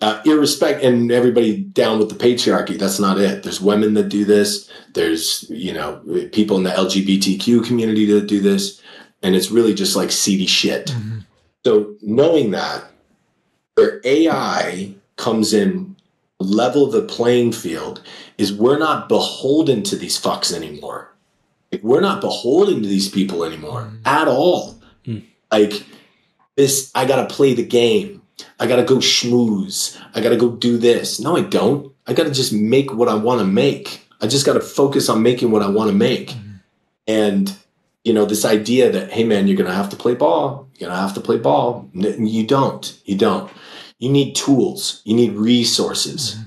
And everybody down with the patriarchy. That's not it. There's women that do this. There's, people in the LGBTQ community that do this. And it's really just like seedy shit. So knowing that, where AI comes in, level the playing field, is we're not beholden to these fucks anymore. Like, we're not beholden to these people anymore at all. Like, this, I got to play the game. I got to go schmooze. I got to go do this. No, I don't. I got to just make what I want to make. I just got to focus on making what I want to make. And, this idea that, hey, man, you're going to have to play ball. You're going to have to play ball. You don't. You don't. You need tools. You need resources.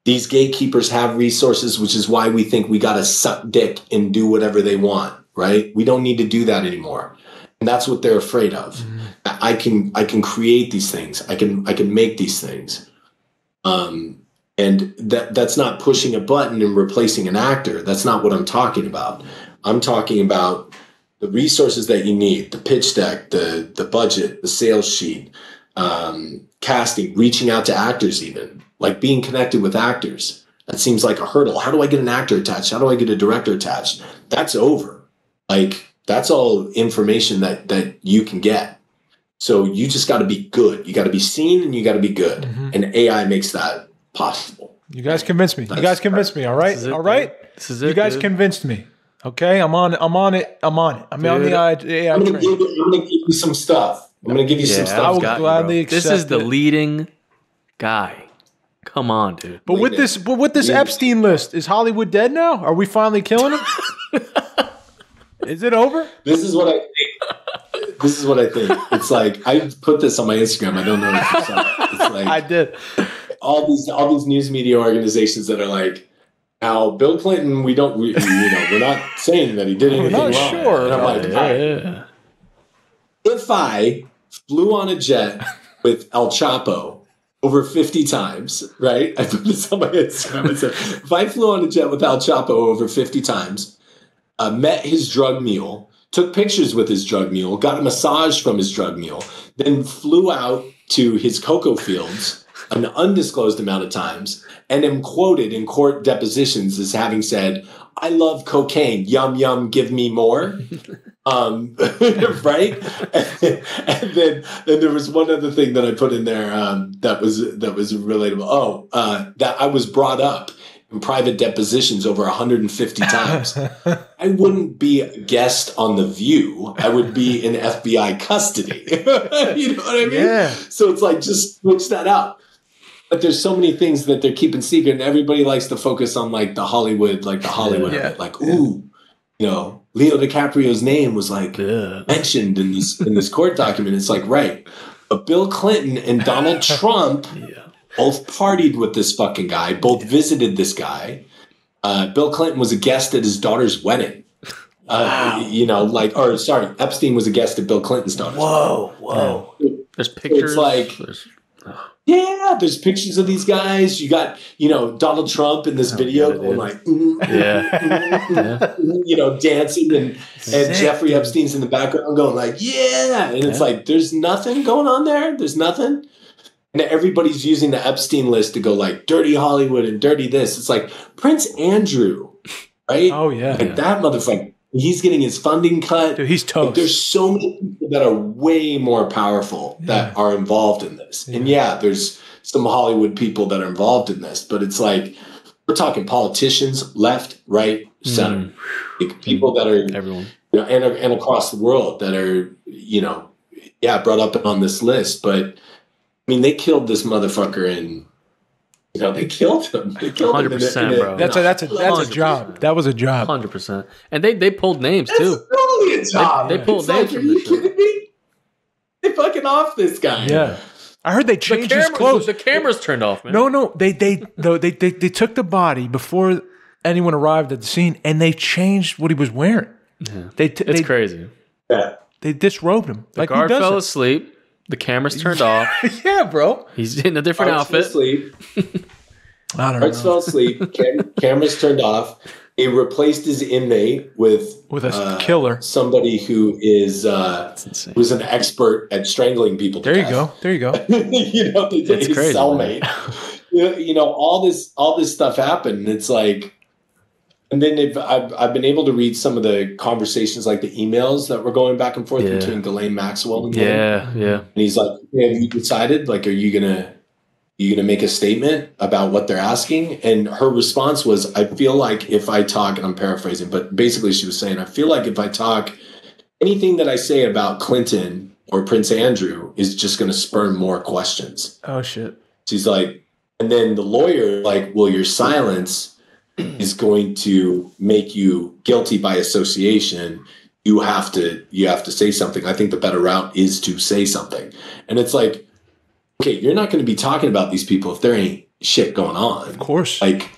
These gatekeepers have resources, which is why we think we got to suck dick and do whatever they want, right? We don't need to do that anymore. And that's what they're afraid of. I can create these things. I can make these things. And that's not pushing a button and replacing an actor. That's not what I'm talking about. I'm talking about the resources that you need, the pitch deck, the budget, the sales sheet, casting, reaching out to actors, even like being connected with actors. That seems like a hurdle. How do I get an actor attached? How do I get a director attached? That's over. Like, that's all information that you can get. So you just got to be good. You got to be seen and you got to be good. And AI makes that possible. You guys convinced me. You guys convinced me. All right. All right. This is it. You guys convinced me. Okay. I'm on it. I'm on it. I'm on the AI I'm train. going to give you some stuff. I'm going to give you some stuff. I will gladly accept This is the it. leading guy. Come on, dude. But with this Epstein list, is Hollywood dead now? Are we finally killing him? Is it over? This is what I think. It's like, I put this on my Instagram. I don't know if you saw it. It's like, I did. all these news media organizations that are like, now Bill Clinton, we're not saying that he did anything wrong. Sure. And I'm like, Yeah. if I flew on a jet with El Chapo over 50 times, right? I put this on my Instagram. I said, if I flew on a jet with El Chapo over 50 times, met his drug mule, took pictures with his drug mule, got a massage from his drug mule, then flew out to his cocoa fields an undisclosed amount of times, and am quoted in court depositions as having said, "I love cocaine, yum, yum, give me more." Right? And then there was one other thing that I put in there that was relatable. That I was brought up in private depositions over 150 times. I wouldn't be a guest on The View. I would be in FBI custody. You know what I mean? Yeah. So it's like, just switch that up. But there's so many things that they're keeping secret, and everybody likes to focus on like the Hollywood of it. Like, ooh, Leo DiCaprio's name was like mentioned in this court document. It's like, right. But Bill Clinton and Donald Trump both partied with this fucking guy, both visited this guy. Bill Clinton was a guest at his daughter's wedding. Epstein was a guest at Bill Clinton's daughter's wedding. Whoa. There's pictures. So it's like, there's pictures of these guys. You got, Donald Trump in this video going like, dancing, and Jeffrey Epstein's in the background going like, and it's like, there's nothing going on there. There's nothing. And everybody's using the Epstein list to go like dirty Hollywood and dirty this. It's like Prince Andrew, right? Oh, yeah. Like that motherfucker. He's getting his funding cut. Dude, he's toast. Like, there's so many people that are way more powerful that are involved in this. And there's some Hollywood people that are involved in this. But it's like, we're talking politicians, left, right, center. Like, people that are everyone. And across the world that are, brought up on this list. But I mean, they killed this motherfucker in. They killed him. They killed 100%, bro. That's a job. That was a job. 100%. And they pulled names too. That's totally a job. They pulled names from Are you this shit. kidding me? They fucking off this guy. Yeah. I heard they changed his clothes. The cameras turned off, man. No. They took the body before anyone arrived at the scene, and they changed what he was wearing. Yeah. It's crazy. Yeah. They disrobed him. The guard fell asleep. The cameras turned off. Yeah, bro. He's in a different outfit. Asleep. I don't know. Guards fell asleep. Cameras turned off. He replaced his inmate with a killer, somebody who is who's an expert at strangling people. There you go. It's his crazy, cellmate. All this stuff happened. And it's like, and then I've been able to read some of the conversations, like the emails that were going back and forth between Ghislaine Maxwell and him. Yeah. And he's like, "Have you decided? Like, are you gonna make a statement about what they're asking?" And her response was, "I feel like if I talk," and I'm paraphrasing, but basically she was saying, "I feel like if I talk, anything that I say about Clinton or Prince Andrew is just going to spur more questions." Oh shit. She's like, and then the lawyer like, "Well, your silence is going to make you guilty by association. You have to say something. I think the better route is to say something." And it's like, okay, you're not going to be talking about these people if there ain't shit going on. Of course. Like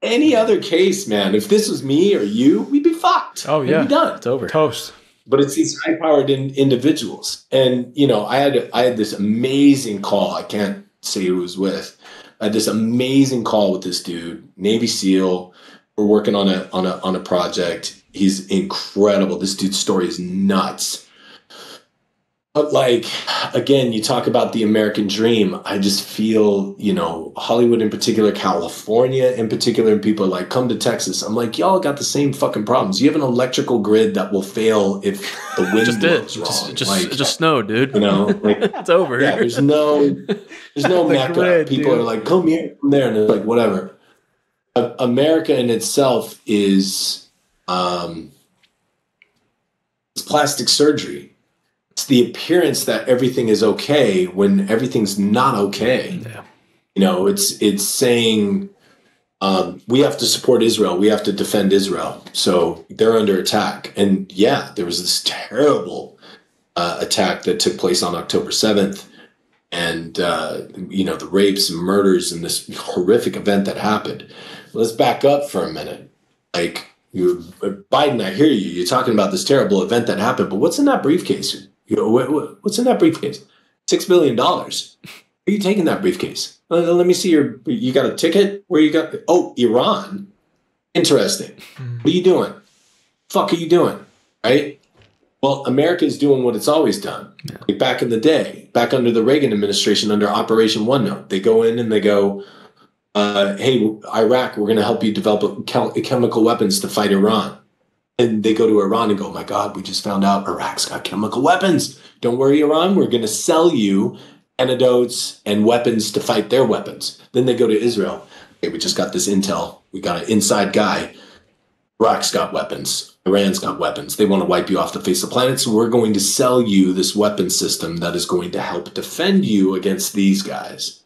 any other case, man, if this was me or you, we'd be fucked. Oh, yeah. We'd be done. It's over. Toast. but it's these high-powered individuals. And, you know, I had this amazing call. I can't say who it was with. I had this amazing call with this dude, Navy SEAL. We're working on a project. He's incredible. This dude's story is nuts. But like, again, you talk about the American dream. I just feel, you know, Hollywood in particular, California in particular, and people are like, come to Texas. I'm like, y'all got the same fucking problems. You have an electrical grid that will fail if the wind blows wrong. It just snowed, dude. You know, like, it's over. Yeah, there's no mecca. Grid, people dude. are like, come here, come there, and it's like, whatever. America in itself is it's plastic surgery. It's the appearance that everything is okay when everything's not okay. Yeah. You know, it's saying we have to support Israel. We have to defend Israel. So they're under attack. And yeah, there was this terrible attack that took place on October 7th. And, you know, the rapes and murders and this horrific event that happened. Let's back up for a minute. Like, Biden, I hear you. You're talking about this terrible event that happened, but what's in that briefcase? You know, what's in that briefcase? $6 billion. Where are you taking that briefcase? Let me see you got a ticket? Where you got? Oh, Iran. Interesting. What are you doing? Fuck are you doing? Right? Well, America is doing what it's always done. Yeah. Like back in the day, back under the Reagan administration, under Operation One Note, they go in and they go, hey, Iraq, we're going to help you develop chemical weapons to fight Iran. And they go to Iran and go, oh my God, we just found out Iraq's got chemical weapons. Don't worry, Iran, we're going to sell you antidotes and weapons to fight their weapons. Then they go to Israel. Hey, we just got this intel. We got an inside guy. Iraq's got weapons. Iran's got weapons. They want to wipe you off the face of the planet. So we're going to sell you this weapon system that is going to help defend you against these guys.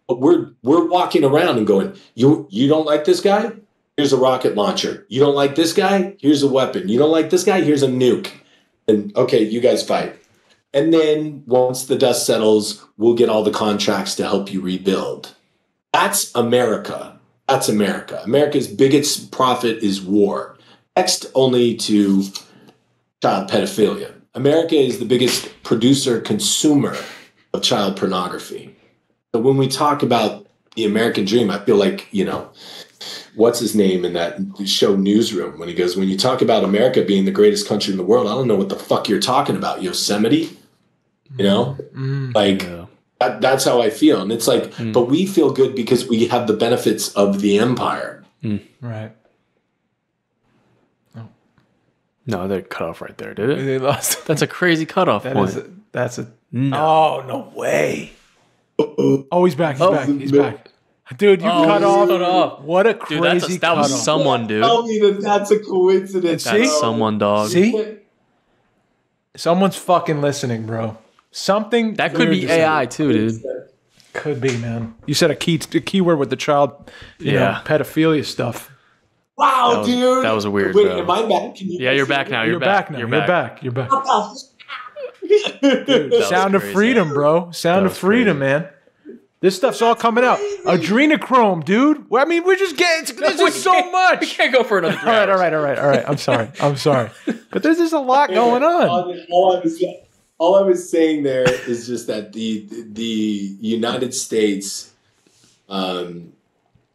But we're walking around and going, you don't like this guy? Here's a rocket launcher. You don't like this guy? Here's a weapon. You don't like this guy? Here's a nuke. And okay, you guys fight. And then once the dust settles, we'll get all the contracts to help you rebuild. That's America. That's America. America's biggest profit is war, next only to child pedophilia. America is the biggest producer, consumer of child pornography. So when we talk about the American dream, I feel like, you know, what's his name in that show Newsroom when he goes, when you talk about America being the greatest country in the world, I don't know what the fuck you're talking about. Yosemite? You know? That's how I feel. And it's like, but we feel good because we have the benefits of the empire. Right. No, they cut off right there, did it? They lost. That's a crazy cutoff point. No. Oh, no way. Oh, he's back. He's back. Dude, you cut off. What a crazy dude, that was someone, dude. Tell me that's a coincidence. That's someone, dog. See? Someone's fucking listening, bro. Something that could be AI too, dude. Could be, man. You said a keyword with the child, you know, pedophilia stuff. Wow, dude. That was a weird. Wait, am I back? You're back now. You're back now. You're back. Dude, Sound of freedom, bro. Sound of freedom, man. This stuff's all coming out. Adrenochrome, dude. I mean, we're just getting this is so much. We can't go for another. All right. I'm sorry. But there's just a lot going on. All I was saying there is just that the United States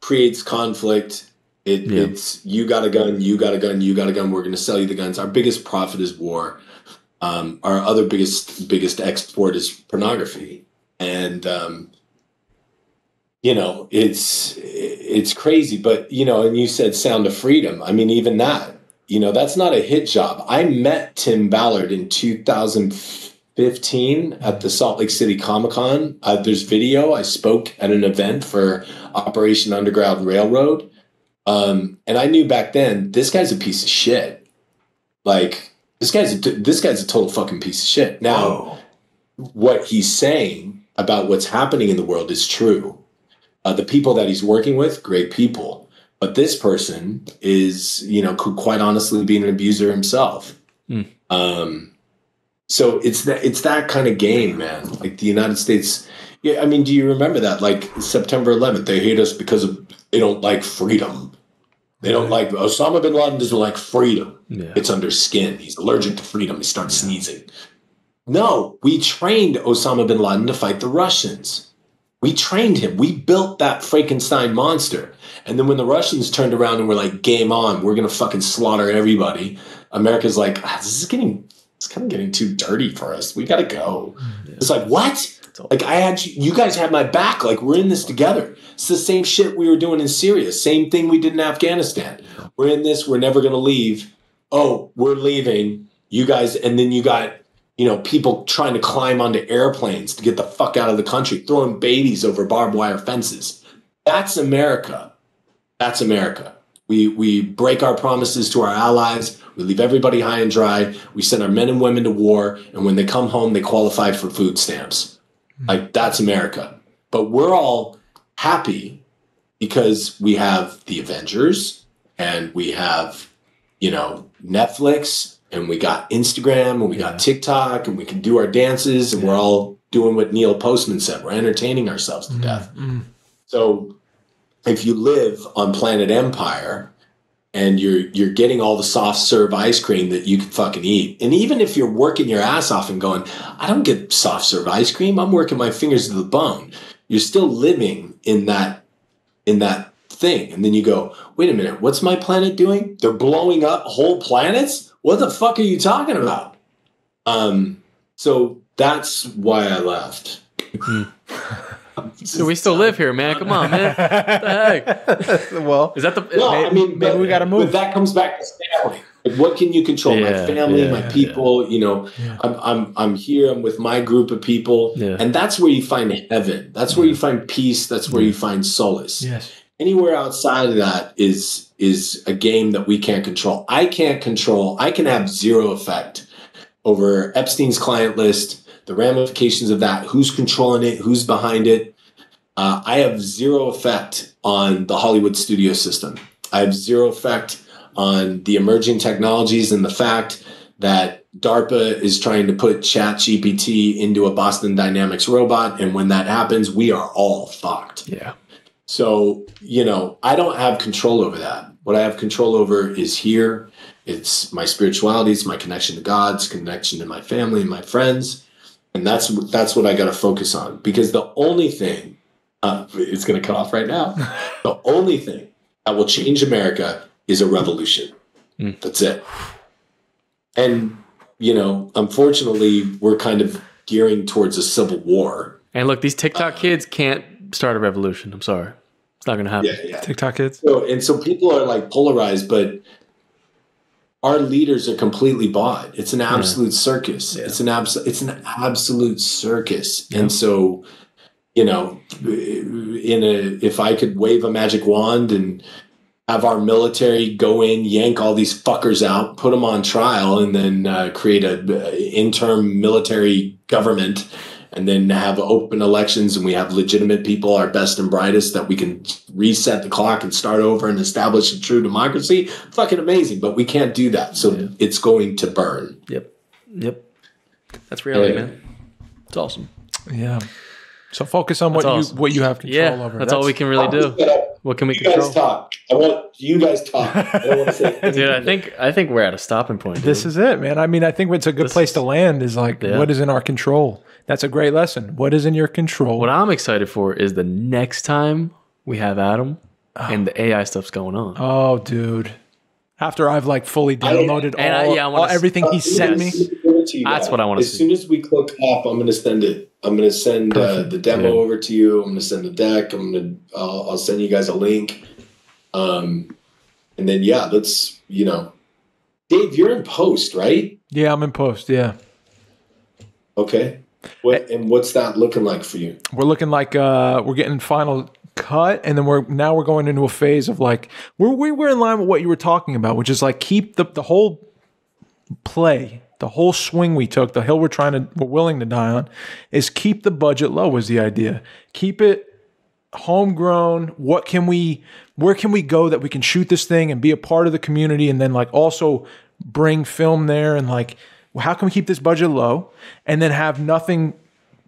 creates conflict. It's you got a gun, you got a gun, you got a gun. We're going to sell you the guns. Our biggest profit is war. Our other biggest export is pornography, and you know, it's crazy. But you know, and you said Sound of Freedom. I mean, even that, you know, that's not a hit job. I met Tim Ballard in 2015 at the Salt Lake City Comic-Con. There's video. I spoke at an event for Operation Underground Railroad. And I knew back then, this guy's a piece of shit. Like, this guy's a total fucking piece of shit. Now, what he's saying about what's happening in the world is true. The people that he's working with, great people. But this person is, you know, could quite honestly be an abuser himself. So it's that kind of game, man. Like the United States. Yeah, I mean, do you remember that? Like September 11th, they hate us because they don't like freedom. They don't like Osama bin Laden doesn't like freedom. Yeah. It's under skin. He's allergic to freedom. He starts sneezing. No, we trained Osama bin Laden to fight the Russians. We trained him. We built that Frankenstein monster. And then when the Russians turned around and were like, game on, we're going to fucking slaughter everybody. America's like, it's kind of getting too dirty for us. We got to go. Yeah. It's like, what? Like you guys had my back. Like we're in this together. It's the same shit we were doing in Syria. Same thing we did in Afghanistan. We're in this. We're never going to leave. Oh, we're leaving. You guys. And then you got, people trying to climb onto airplanes to get the fuck out of the country, throwing babies over barbed wire fences. That's America. That's America. We break our promises to our allies. We leave everybody high and dry. We send our men and women to war. And when they come home, they qualify for food stamps. Like, that's America. But we're all happy because we have the Avengers and we have, Netflix and we got Instagram and we got TikTok and we can do our dances and we're all doing what Neil Postman said. We're entertaining ourselves to death. So if you live on planet Empire and you're getting all the soft serve ice cream that you can fucking eat. And even if you're working your ass off and going, I don't get soft serve ice cream, I'm working my fingers to the bone. You're still living in that thing. And then you go, wait a minute, what's my planet doing? They're blowing up whole planets? What the fuck are you talking about? So that's why I left. So we still live here, man. Come on, man. What the heck? Well, is that the? No, maybe we got to move. But that comes back to family. Like, what can you control? My family, my people. I'm here. I'm with my group of people, and that's where you find heaven. That's where you find peace. That's where you find solace. Yes. Anywhere outside of that is a game that we can't control. I can't control. I can have zero effect over Epstein's client list. The ramifications of that, who's controlling it, who's behind it. I have zero effect on the Hollywood studio system. I have zero effect on the emerging technologies and the fact that DARPA is trying to put ChatGPT into a Boston Dynamics robot. And when that happens, we are all fucked. Yeah. So, I don't have control over that. What I have control over is here. It's my spirituality. It's my connection to God. It's connection to my family and my friends. And that's what I got to focus on, because the only thing it's going to cut off right now. The only thing that will change America is a revolution. That's it. And, unfortunately, we're kind of gearing towards a civil war. And look, these TikTok kids can't start a revolution. I'm sorry. It's not going to happen. Yeah. TikTok kids. So people are like polarized, but our leaders are completely bought. It's an absolute circus. Yeah. It's an absolute circus. Yeah. And so, if I could wave a magic wand and have our military go in, yank all these fuckers out, put them on trial, and then create a interim military government, and then have open elections, and we have legitimate people, our best and brightest, that we can reset the clock and start over and establish a true democracy. Fucking amazing, but we can't do that. So it's going to burn. Yep. That's reality, man. It's awesome. Yeah. So focus on what you have control over. That's all we can really do. What can we control? You guys talk. I want you guys talk. I don't want to say anything. Dude, I think we're at a stopping point. Dude. This is it, man. I mean, I think it's a good place to land is like, what is in our control? That's a great lesson. What is in your control? What I'm excited for is the next time we have Adam and the AI stuff's going on. Oh, dude. After I've like fully downloaded everything he sent me. That's what I want to see. As soon as we click off, I'm going to send it. I'm going to send the demo over to you. I'm going to send the deck. I'll send you guys a link. And then, let's, Dave, you're in post, right? Yeah, I'm in post. Yeah. Okay. What's that looking like for you? We're looking like we're getting final cut, and then we're going into a phase of like we're in line with what you were talking about, which is like keep the whole play, the whole swing we took, the hill we're willing to die on, is keep the budget low. Was the idea? Keep it homegrown. Where can we go that we can shoot this thing and be a part of the community, and then like also bring film there, and like how can we keep this budget low and then have nothing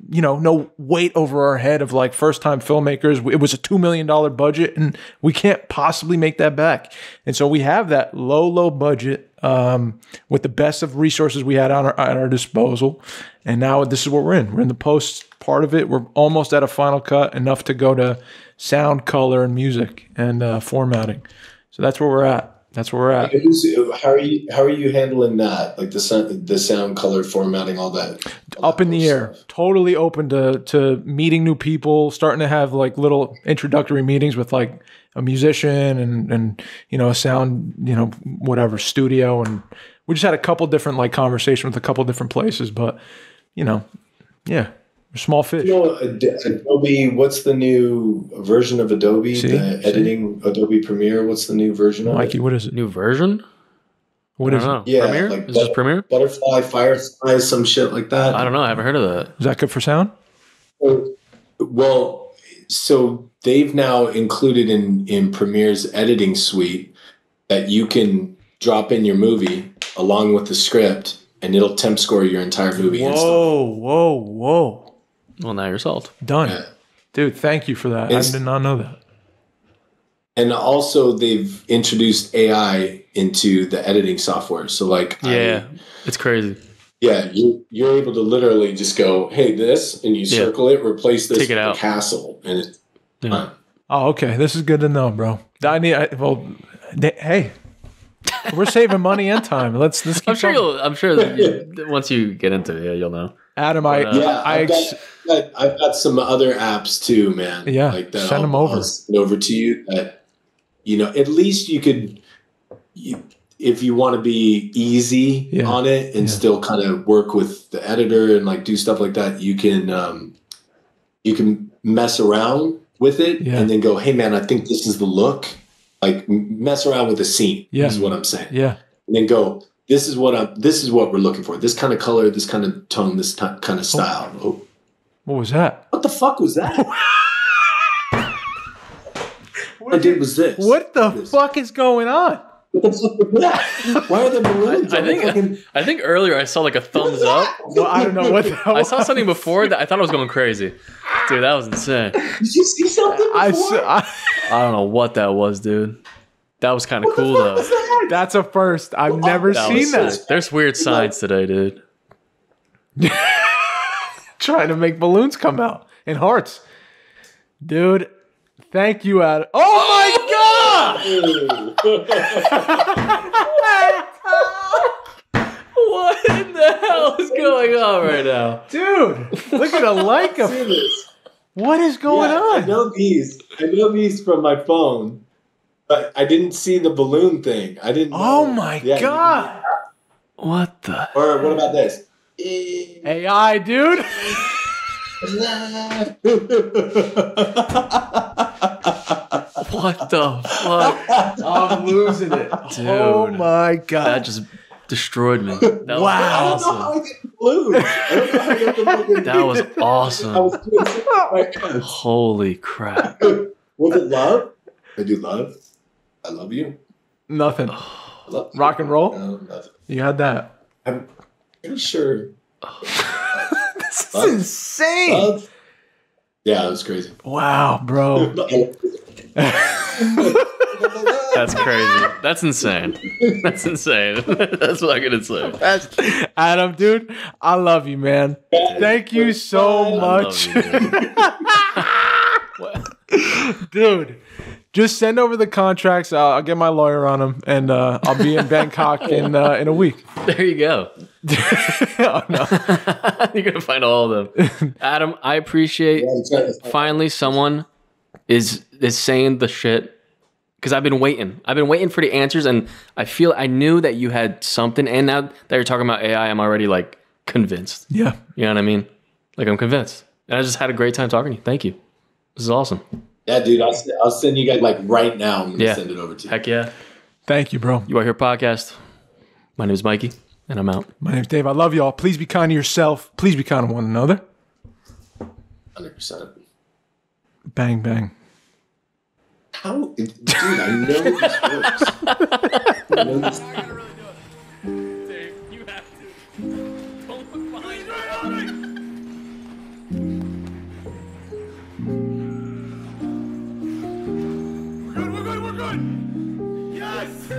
no weight over our head of like first time filmmakers. It was a $2 million budget and we can't possibly make that back. And so we have that low budget with the best of resources we had at our disposal. And now this is what we're in. We're in the post part of it. We're almost at a final cut, enough to go to sound, color, and music and formatting. So that's where we're at. That's where we're at. How are you handling that? Like the sound, color, formatting, all that. Up in the air. Totally open to meeting new people, starting to have like little introductory meetings with like a musician and a sound, whatever, studio. And we just had a couple different like conversations with a couple different places, but yeah. Small fish. Adobe, what's the new version of Adobe? Editing Adobe Premiere, what's the new version of Mikey, it? what is it? New version? What is it? Yeah, Premiere? like is this Premiere? Butterfly, Firefly, some shit like that. I don't know. I haven't heard of that. Is that good for sound? Well, so they've now included in Premiere's editing suite that you can drop in your movie along with the script and it'll temp score your entire movie instantly. Whoa. Well, now you're solved. Done. Yeah. Dude, thank you for that. I did not know that. And also they've introduced AI into the editing software. So like, it's crazy. Yeah, you're able to literally just go, hey, this, and you circle it, replace this with a castle, and it's fine. Oh, okay. This is good to know, bro. Hey, we're saving money and time. Let's keep I'm sure that once you get into it, you'll know. Adam, I've got some other apps too, man. Yeah, like that. Send them over. I'll send over to you. That at least you could, if you want to be easy on it and still kind of work with the editor and like do stuff like that, you can mess around with it and then go, hey man, I think this is the look. Like mess around with the scene. Is what I'm saying. Yeah, and then go. This is what we're looking for. This kind of color, this kind of tone, this kind of style. Oh. What was that? What the fuck was that? What I did was this. What the fuck is going on? What the fuck was that? Why are there balloons? I think earlier I saw like a thumbs up. Well, I don't know what the hell I saw something before that I thought I was going crazy. Dude, that was insane. Did you see something before? I don't know what that was, dude. That was kind of cool though. That's a first. I've never seen that. There's weird signs today, dude. Trying to make balloons come out and hearts. Dude, thank you, Adam. Oh my God! What in the hell is going on right now? Dude, look at a Leica. What is going on? I know these from my phone. But I didn't see the balloon thing. I didn't know. Oh my God. What the? Or what about this? AI, dude. What the fuck? I'm losing it. Dude, oh my God. That just destroyed me. That was awesome. I don't know how I get the balloon. I don't know how I get the balloon. That was awesome. I was doing something. Holy crap. Was it love? I do love. I love you. Nothing. Rock and roll? No, nothing. You had that. I'm pretty sure. This is insane. Love? Yeah, it was crazy. Wow, bro. That's crazy. That's insane. That's insane. That's what I'm going to say. Adam, dude, I love you, man. Thank you so much. Dude. Just send over the contracts. I'll get my lawyer on them, and I'll be in Bangkok in a week. There you go. Oh, no. You're gonna find all of them. Adam, I appreciate finally someone is saying the shit because I've been waiting. I've been waiting for the answers, and I knew that you had something. And now that you're talking about AI, I'm already like convinced. Yeah, you know what I mean. Like I'm convinced, and I just had a great time talking to you. Thank you. This is awesome. Yeah, dude, I'll send you guys like right now. I'm gonna send it over to you. Heck yeah. Thank you, bro. You Are Here podcast. My name is Mikey, and I'm out. My name's Dave. I love y'all. Please be kind to yourself. Please be kind to one another. 100%. Bang, bang. How? Dude, I know this works. I know this. Dave, you have to. Don't look behind you. Yes!